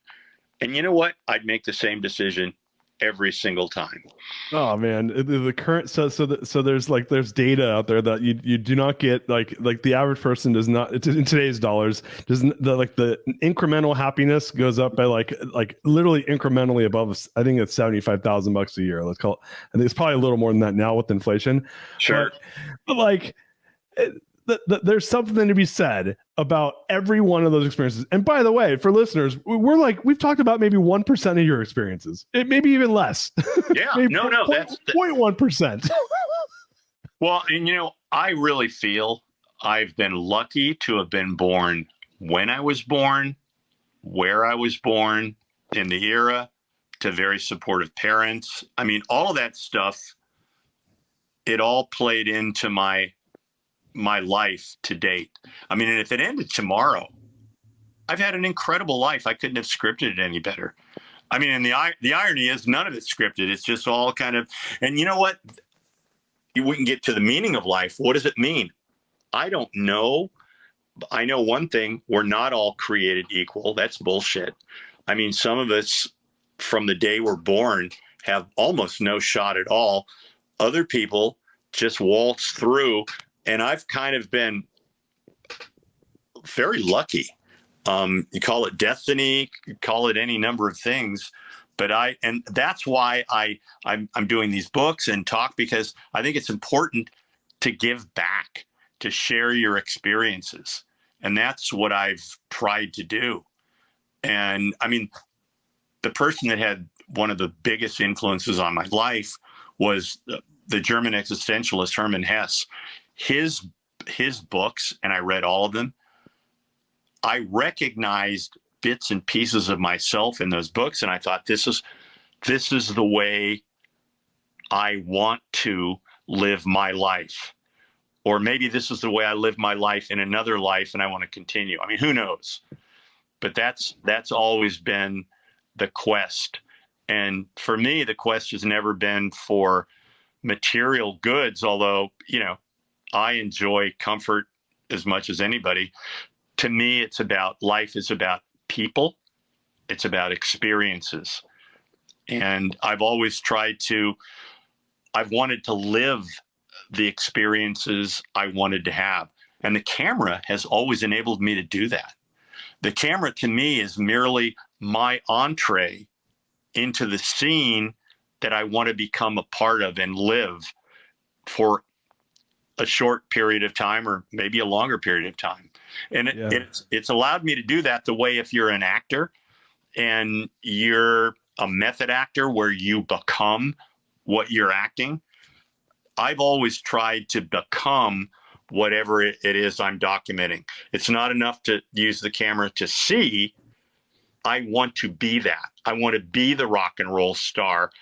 And you know what? I'd make the same decision every single time. Oh man, the current so there's data out there that you do not get like the average person does not in today's dollars doesn't the incremental happiness goes up by like literally incrementally above, I think it's $75,000 a year. Let's call it. I think it's probably a little more than that now with inflation. Sure. But like there's something to be said about every one of those experiences. And by the way, for listeners, we've talked about maybe 1% of your experiences, maybe even less. Yeah, that's 0.1%. Well, and you know, I really feel I've been lucky to have been born when I was born, where I was born, in the era, to very supportive parents. I mean, all of that stuff, it all played into my life to date. I mean, and if it ended tomorrow, I've had an incredible life. I couldn't have scripted it any better. I mean, and the irony is none of it's scripted. It's just all kind of, and you know what? We can get to the meaning of life. What does it mean? I don't know. I know one thing, we're not all created equal. That's bullshit. I mean, some of us from the day we're born have almost no shot at all. Other people just waltz through. And I've kind of been very lucky. You call it destiny, you call it any number of things, but and that's why I'm doing these books and talk, because I think it's important to give back, to share your experiences. And that's what I've tried to do. And I mean, the person that had one of the biggest influences on my life was the German existentialist Hermann Hesse. His books, and I read all of them, I recognized bits and pieces of myself in those books, and I thought, this is the way I want to live my life. Or maybe this is the way I live my life in another life, and I want to continue. I mean, who knows? But that's always been the quest. And for me, the quest has never been for material goods, although, you know, I enjoy comfort as much as anybody. To me, it's about life is about people. It's about experiences. And I've always I've wanted to live the experiences I wanted to have. And the camera has always enabled me to do that. The camera to me is merely my entree into the scene that I want to become a part of and live for a short period of time, or maybe a longer period of time. And it's allowed me to do that the way if you're an actor and you're a method actor where you become what you're acting. I've always tried to become whatever it is I'm documenting. It's not enough to use the camera to see. I want to be that. I want to be the rock and roll star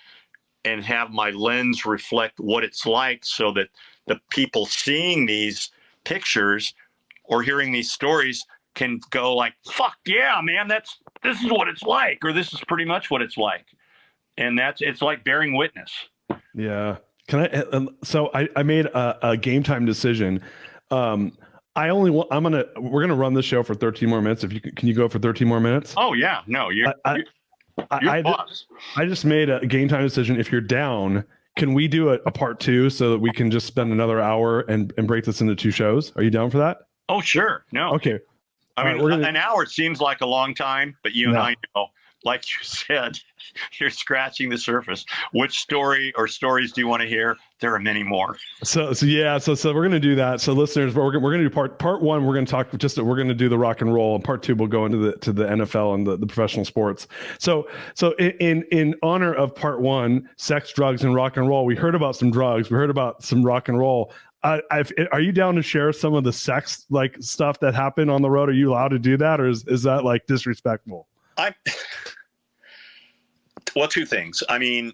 and have my lens reflect what it's like, so that the people seeing these pictures or hearing these stories can go like, fuck yeah, man, this is what it's like, or this is pretty much what it's like. And it's like bearing witness. Yeah. So I made a game time decision. we're gonna run the show for 13 more minutes. If you can you go for 13 more minutes? Oh yeah, no, you're boss. I just made a game time decision. If you're down, can we do a part two so that we can just spend another hour and break this into two shows? Are you down for that? Oh sure, no. Okay. I mean, an hour seems like a long time, but you and I know, like you said, you're scratching the surface. Which story or stories do you want to hear? There are many more. So we're going to do that. So listeners, we're going to do part one. We're going to talk we're going to do the rock and roll, and part two we'll go into the NFL and the professional sports. So in honor of part one, sex, drugs, and rock and roll, we heard about some drugs. We heard about some rock and roll. Are you down to share some of the sex like stuff that happened on the road? Are you allowed to do that, or is that like disrespectful? Well, two things. I mean,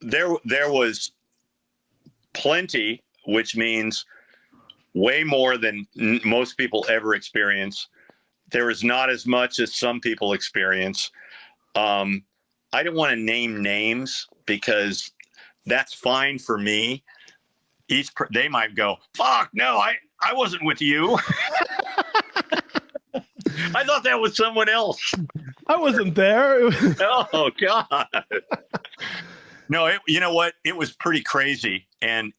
there was plenty, which means way more than most people ever experience. There is not as much as some people experience. I don't want to name names because that's fine for me. They might go, fuck, no, I wasn't with you. I thought that was someone else. I wasn't there. Oh God. No, you know what? It was pretty crazy. And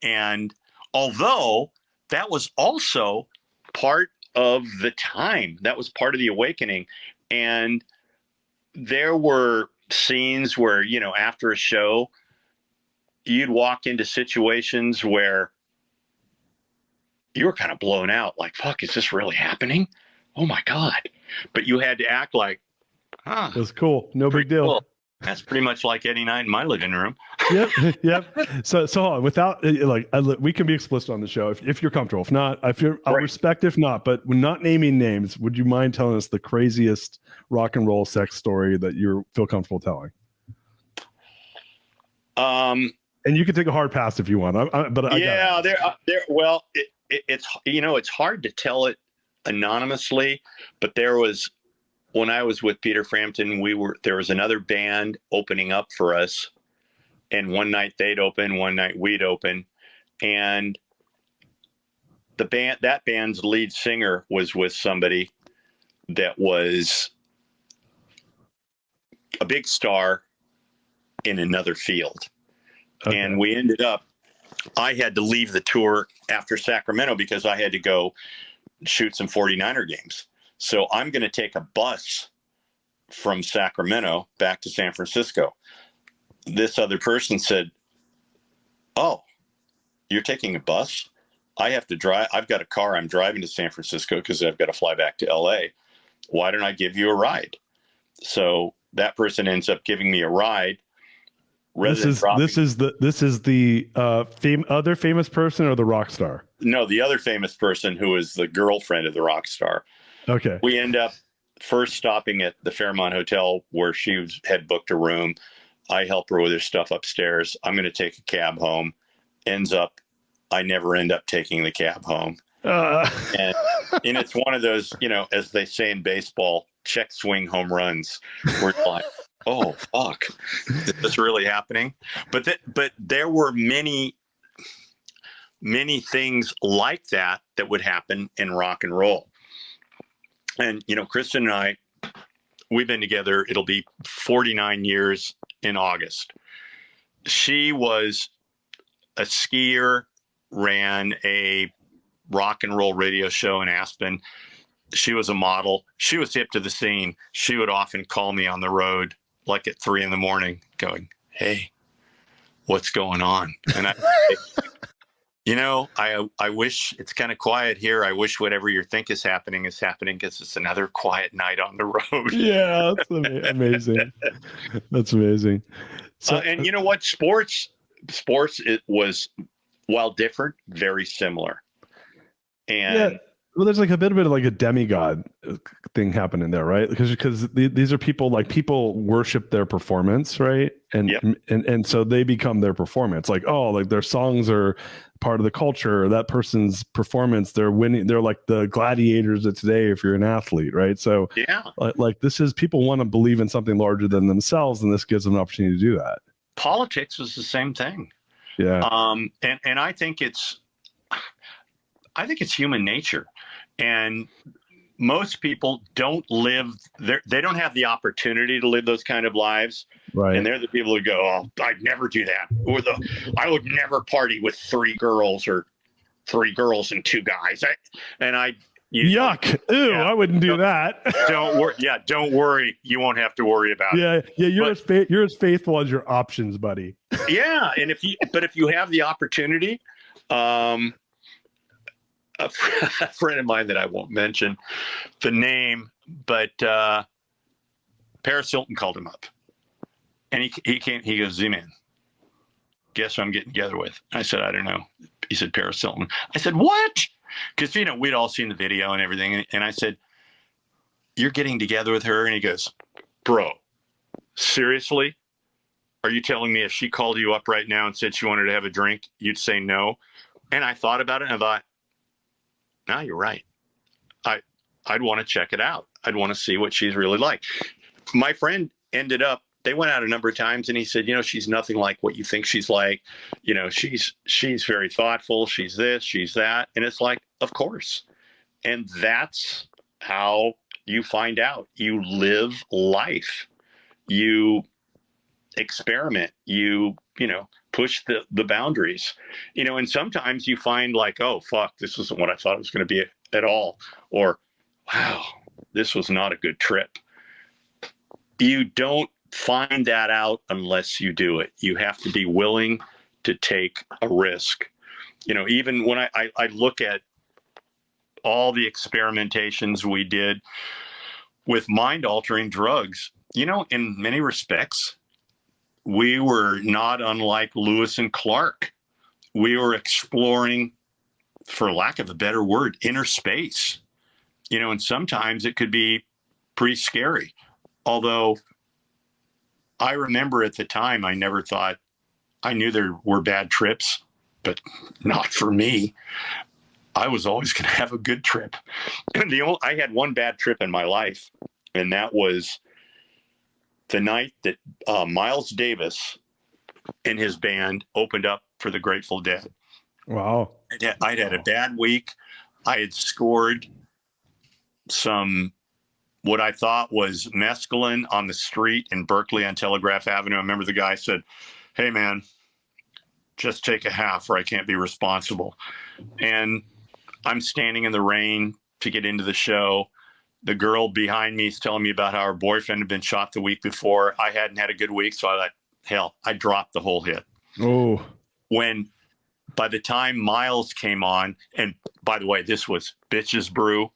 although that was also part of the time, that was part of the awakening. And there were scenes where, after a show, you'd walk into situations where you were kind of blown out. Like, fuck, is this really happening? Oh my God. But you had to act like, it was cool. No big deal. Cool. That's pretty much like Eddie Knight in my living room. Yep. So hold on. Without we can be explicit on the show if you're comfortable. If not, I'll respect if not. But when not naming names, would you mind telling us the craziest rock and roll sex story that you feel comfortable telling? And you can take a hard pass if you want. It's hard to tell it anonymously, but there was. When I was with Peter Frampton, there was another band opening up for us, and one night they'd open, one night we'd open, and that band's lead singer was with somebody that was a big star in another field. Okay. And we ended up, I had to leave the tour after Sacramento because I had to go shoot some 49er games. So I'm going to take a bus from Sacramento back to San Francisco. This other person said, "Oh, you're taking a bus? I have to drive. I've got a car. I'm driving to San Francisco because I've got to fly back to LA. Why don't I give you a ride?" So that person ends up giving me a ride. This is the other famous person or the rock star? No, the other famous person who is the girlfriend of the rock star. Okay. We end up first stopping at the Fairmont Hotel where she had booked a room. I help her with her stuff upstairs. I'm going to take a cab home. I never end up taking the cab home. And it's one of those, as they say in baseball, check swing home runs. Where it's like, oh, fuck, is this really happening? But there were many things like that would happen in rock and roll. And, Kristen and I, we've been together. It'll be 49 years in August. She was a skier, ran a rock and roll radio show in Aspen. She was a model. She was hip to the scene. She would often call me on the road, like at 3 a.m, going, "Hey, what's going on?" And I wish it's kind of quiet here. I wish whatever you think is happening because it's another quiet night on the road. Yeah, that's amazing. That's amazing. So, and you know what? Sports, it was, while different, very similar. And yeah. Well, there's like a bit of like a demigod thing happening there, right? Because these are people worship their performance, right? And yep. and so they become their performance. Like, oh, like their songs are part of the culture. That person's performance, they're winning. They're like the gladiators of today. If you're an athlete, right? So yeah, like this is people want to believe in something larger than themselves, and this gives them an opportunity to do that. Politics was the same thing. Yeah. And I think it's human nature. And most people don't live there. They don't have the opportunity to live those kind of lives. Right. And they're the people who go, oh, I'd never do that. Or I would never party with 3 girls or 3 girls and 2 guys. Yuck. Ew, yeah, I wouldn't do that. Don't worry. Yeah. Don't worry. You won't have to worry about it. Yeah. You're as faithful as your options, buddy. Yeah. And if you have the opportunity, a friend of mine that I won't mention the name, but Paris Hilton called him up, and he came. He goes, Z-Man, guess who I'm getting together with? I said, I don't know. He said, Paris Hilton. I said, what? Because we'd all seen the video and everything, and I said, you're getting together with her? And he goes, bro, seriously? Are you telling me if she called you up right now and said she wanted to have a drink, you'd say no? And I thought about it, and I thought, no, you're right. I'd want to check it out. I'd want to see what she's really like. My friend ended up, they went out a number of times, and he said, she's nothing like what you think she's like. She's very thoughtful. She's this, she's that. And it's like, of course. And that's how you find out. You live life. You experiment. You push the boundaries, and sometimes you find like, oh, fuck, this isn't what I thought it was going to be at all. Or, wow, this was not a good trip. You don't find that out unless you do it. You have to be willing to take a risk. Even when I look at all the experimentations we did with mind altering drugs, in many respects, we were not unlike Lewis and Clark. We were exploring, for lack of a better word, inner space. And sometimes it could be pretty scary. Although I remember at the time, I never thought, I knew there were bad trips, but not for me. I was always going to have a good trip. And I had one bad trip in my life, and that was the night that Miles Davis and his band opened up for the Grateful Dead. Wow. I'd had a bad week. I had scored some, what I thought was mescaline on the street in Berkeley on Telegraph Avenue. I remember the guy said, hey, man, just take a half or I can't be responsible. And I'm standing in the rain to get into the show. The girl behind me is telling me about how her boyfriend had been shot the week before. I hadn't had a good week, so I thought, hell, I dropped the whole hit. Oh. When by the time Miles came on, and by the way, this was Bitches Brew,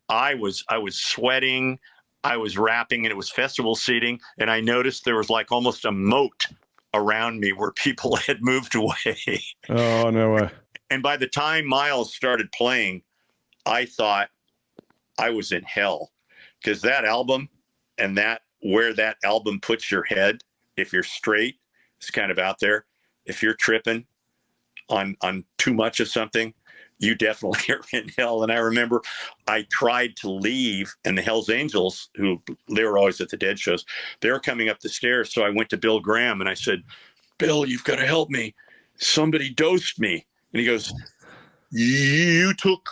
I was sweating, I was rapping, and it was festival seating, and I noticed there was like almost a moat around me where people had moved away. Oh, no way. And by the time Miles started playing, I thought I was in hell, because that album and where that album puts your head, if you're straight, it's kind of out there. If you're tripping on too much of something, you definitely are in hell. And I remember I tried to leave, and the Hells Angels, they were always at the Dead shows, they were coming up the stairs. So I went to Bill Graham and I said, Bill, you've got to help me. Somebody dosed me. And he goes, you took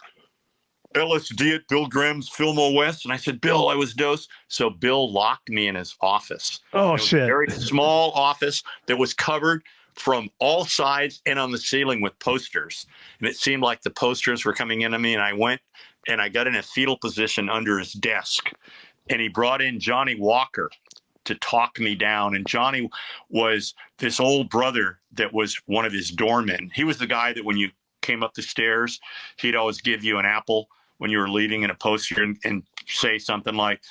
LSD at Bill Graham's Fillmore West? And I said, Bill, I was dosed. So Bill locked me in his office. Oh, shit. A very small office that was covered from all sides and on the ceiling with posters. And it seemed like the posters were coming into me. And I went and I got in a fetal position under his desk. And he brought in Johnny Walker to talk me down. And Johnny was this old brother that was one of his doormen. He was the guy that when you came up the stairs, he'd always give you an apple when you were leaving in a poster and say something like,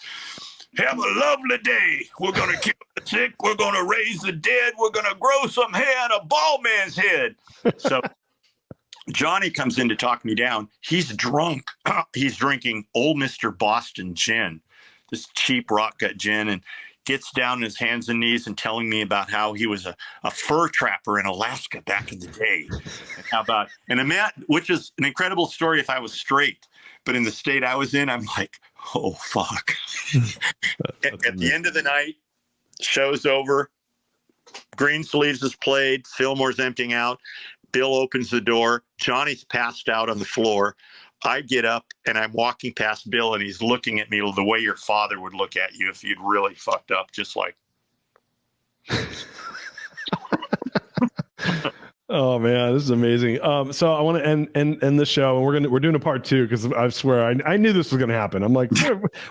have a lovely day. We're going to kill the sick. We're going to raise the dead. We're going to grow some hair on a bald man's head. So Johnny comes in to talk me down. He's drunk. He's drinking Old Mr. Boston gin, this cheap rock gut gin, and gets down on his hands and knees and telling me about how he was a fur trapper in Alaska back in the day. Which is an incredible story if I was straight. But in the state I was in, I'm like, oh, fuck. At the end of the night, show's over. Greensleeves is played. Fillmore's emptying out. Bill opens the door. Johnny's passed out on the floor. I get up and I'm walking past Bill, and he's looking at me the way your father would look at you if you'd really fucked up, just like. Oh man, this is amazing. So I want to end the show, and we're doing a part 2 because I swear I knew this was going to happen. I'm like,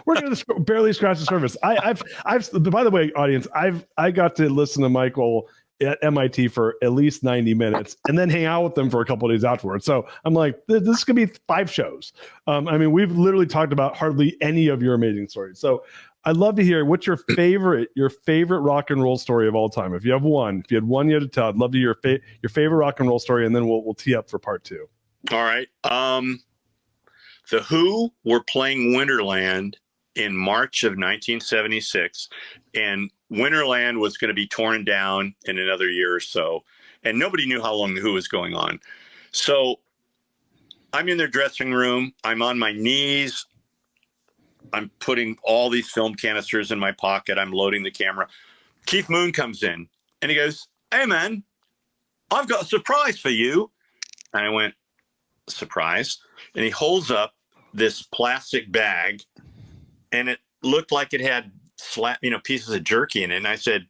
we're going to barely scratch the surface. I've by the way, audience, I got to listen to Michael at MIT for at least 90 minutes and then hang out with them for a couple of days afterwards. So I'm like, this could be 5 shows. I mean, we've literally talked about hardly any of your amazing stories. So I'd love to hear what's your favorite rock and roll story of all time. If you had one you had to tell, I'd love to hear your favorite rock and roll story, and then we'll tee up for part 2. All right. The Who were playing Winterland in March of 1976, and Winterland was going to be torn down in another year or so, and nobody knew how long the Who was going on. So I'm in their dressing room. I'm on my knees. I'm putting all these film canisters in my pocket. I'm loading the camera. Keith Moon comes in and he goes, "Hey man, I've got a surprise for you." And I went, "Surprise?" And he holds up this plastic bag, and it looked like it had pieces of jerky in it. And I said,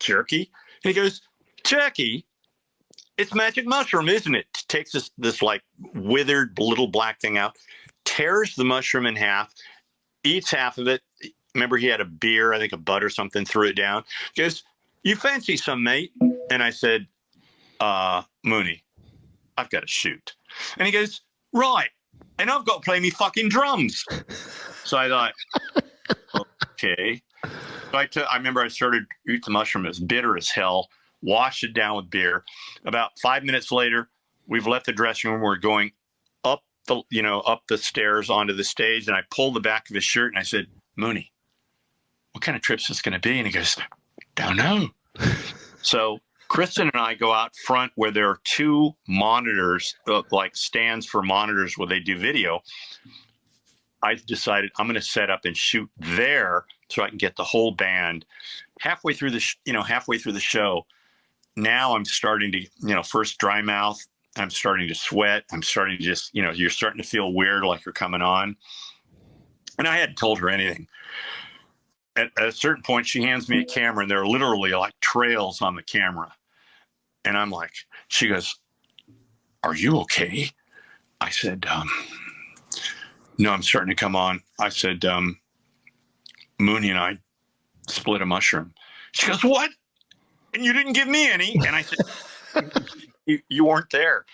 "Jerky?" And he goes, "Jerky? It's magic mushroom, isn't it?" Takes this like withered little black thing out, tears the mushroom in half, eats half of it. Remember, he had a beer, I think a Bud or something, threw it down. He goes, "You fancy some, mate?" And I said, "Mooney, I've got to shoot." And he goes, "Right. And I've got to play me fucking drums." So I thought, okay. So I remember I started to eat the mushroom. It was bitter as hell. Washed it down with beer. About 5 minutes later, we've left the dressing room. We're going up the stairs onto the stage, and I pulled the back of his shirt and I said, "Mooney, what kind of trip's this going to be?" And he goes, "Don't know." So Kristen and I go out front where there are 2 monitors, like stands for monitors where they do video. I decided I'm going to set up and shoot there so I can get the whole band. Halfway through the show, now I'm starting to, first dry mouth. I'm starting to sweat. I'm starting to just, you're starting to feel weird, like you're coming on. And I hadn't told her anything. At a certain point, she hands me a camera, and there are literally like trails on the camera. And I'm like, she goes, "Are you okay?" I said, "No, I'm starting to come on." I said, "Mooney and I split a mushroom." She goes, "What? And you didn't give me any?" And I said, you weren't there.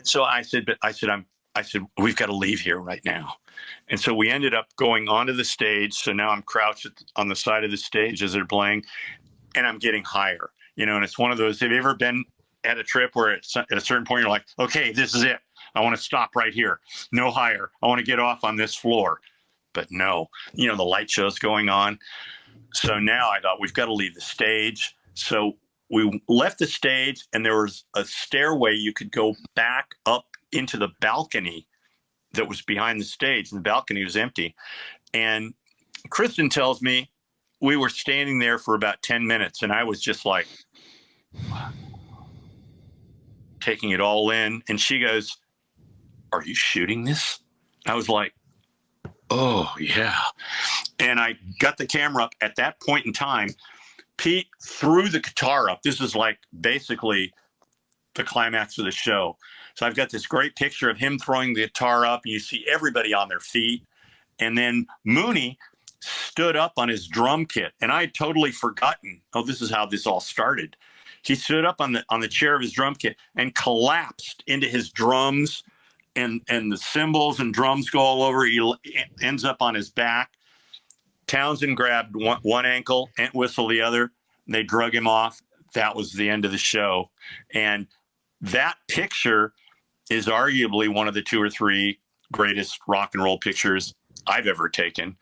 So I said, "We've got to leave here right now." And so we ended up going onto the stage. So now I'm crouched on the side of the stage as they're playing, and I'm getting higher, and it's one of those, have you ever been at a trip where at a certain point you're like, okay, this is it. I want to stop right here. No higher. I want to get off on this floor. But no, the light show's going on. So now I thought, we've got to leave the stage. So we left the stage, and there was a stairway you could go back up into the balcony that was behind the stage, and the balcony was empty. And Kristen tells me we were standing there for about 10 minutes, and I was just like taking it all in. And she goes, "Are you shooting this?" I was like, "Oh, yeah." And I got the camera up. At that point in time, Pete threw the guitar up. This is like basically the climax of the show. So I've got this great picture of him throwing the guitar up. You see everybody on their feet. And then Mooney stood up on his drum kit. And I had totally forgotten, this is how this all started. He stood up on the chair of his drum kit and collapsed into his drums, and the cymbals and drums go all over. He ends up on his back. Townsend grabbed one ankle, Entwistle the other. They drug him off. That was the end of the show. And that picture is arguably one of the 2 or 3 greatest rock and roll pictures I've ever taken.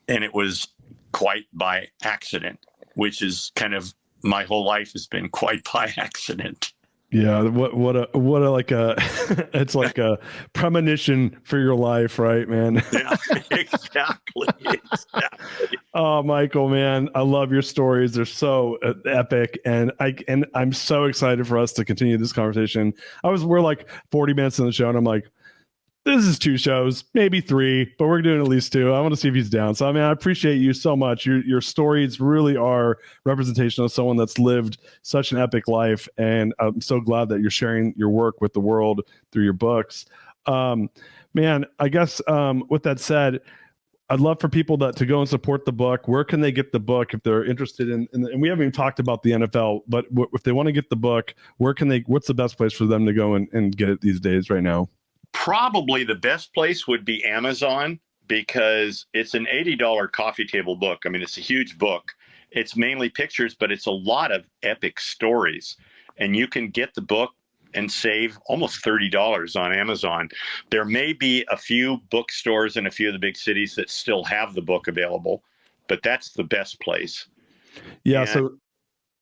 And it was quite by accident, which is kind of, my whole life has been quite by accident. Yeah, what a it's like a premonition for your life, right, man? Yeah, exactly. Oh, Michael, man, I love your stories. They're so epic, and I'm so excited for us to continue this conversation. We're like 40 minutes in the show, and I'm like, this is 2 shows, maybe 3, but we're doing at least 2. I want to see if he's down. So, I mean, I appreciate you so much. Your stories really are representation of someone that's lived such an epic life. And I'm so glad that you're sharing your work with the world through your books. Man, I guess with that said, I'd love for people to go and support the book. Where can they get the book if they're interested in and we haven't even talked about the NFL, but if they want to get the book, what's the best place for them to go and get it these days right now? Probably the best place would be Amazon, because it's an $80 coffee table book. I mean, it's a huge book. It's mainly pictures, but it's a lot of epic stories. And you can get the book and save almost $30 on Amazon. There may be a few bookstores in a few of the big cities that still have the book available, but that's the best place. Yeah. And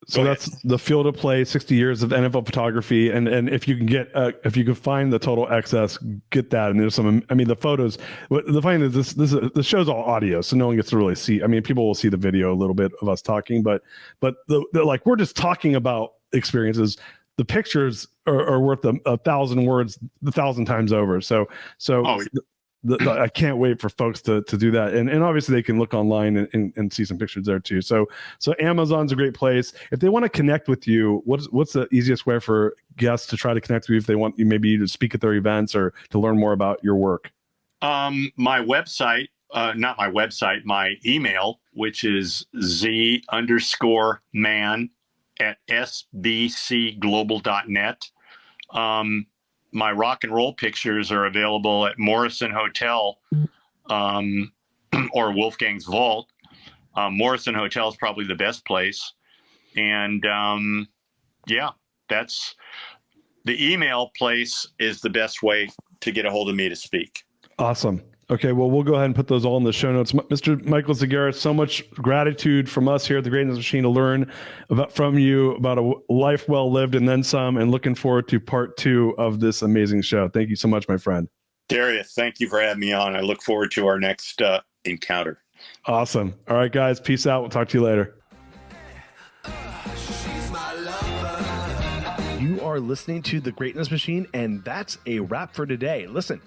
so that's the Field of Play, 60 years of NFL photography. And if you can if you can find the total excess, get that. And there's some, I mean, the photos, the funny thing is this show's all audio, so no one gets to really see. I mean, people will see the video a little bit of us talking, but like, we're just talking about experiences. The pictures are worth 1,000 words 1,000 times over. So I can't wait for folks to do that. And obviously they can look online and see some pictures there too. So Amazon's a great place. If they want to connect with you, what's the easiest way for guests to try to connect with you if they want you maybe to speak at their events or to learn more about your work? My website, not my website, my email, which is z_man@sbcglobal.net. My rock and roll pictures are available at Morrison Hotel or Wolfgang's Vault. Morrison Hotel is probably the best place. And that's the email place is the best way to get a hold of me to speak. Awesome. Okay, well, we'll go ahead and put those all in the show notes. Mr. Michael Zagaris, so much gratitude from us here at the Greatness Machine to learn from you about a life well lived and then some, and looking forward to part 2 of this amazing show. Thank you so much, my friend. Darius, thank you for having me on. I look forward to our next encounter. Awesome. All right, guys, peace out. We'll talk to you later. You are listening to The Greatness Machine, and that's a wrap for today. Listen.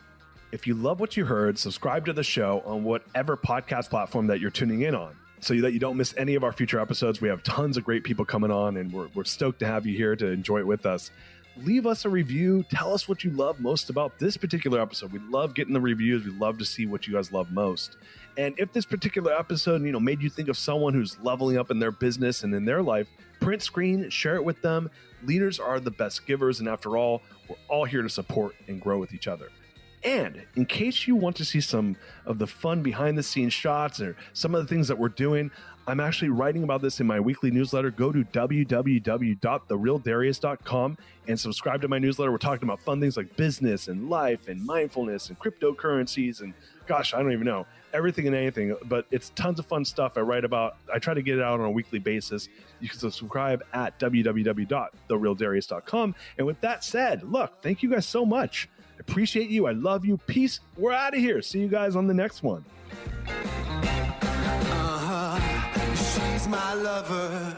If you love what you heard, subscribe to the show on whatever podcast platform that you're tuning in on so that you don't miss any of our future episodes. We have tons of great people coming on, and we're stoked to have you here to enjoy it with us. Leave us a review. Tell us what you love most about this particular episode. We love getting the reviews. We love to see what you guys love most. And if this particular episode, made you think of someone who's leveling up in their business and in their life, print screen, share it with them. Leaders are the best givers, and after all, we're all here to support and grow with each other. And in case you want to see some of the fun behind the scenes shots or some of the things that we're doing, I'm actually writing about this in my weekly newsletter. Go to www.therealdarius.com and subscribe to my newsletter. We're talking about fun things like business and life and mindfulness and cryptocurrencies and gosh, I don't even know, everything and anything, but it's tons of fun stuff I write about. I try to get it out on a weekly basis. You can subscribe at www.therealdarius.com. And with that said, look, thank you guys so much. I appreciate you. I love you. Peace. We're out of here. See you guys on the next one. She's my lover.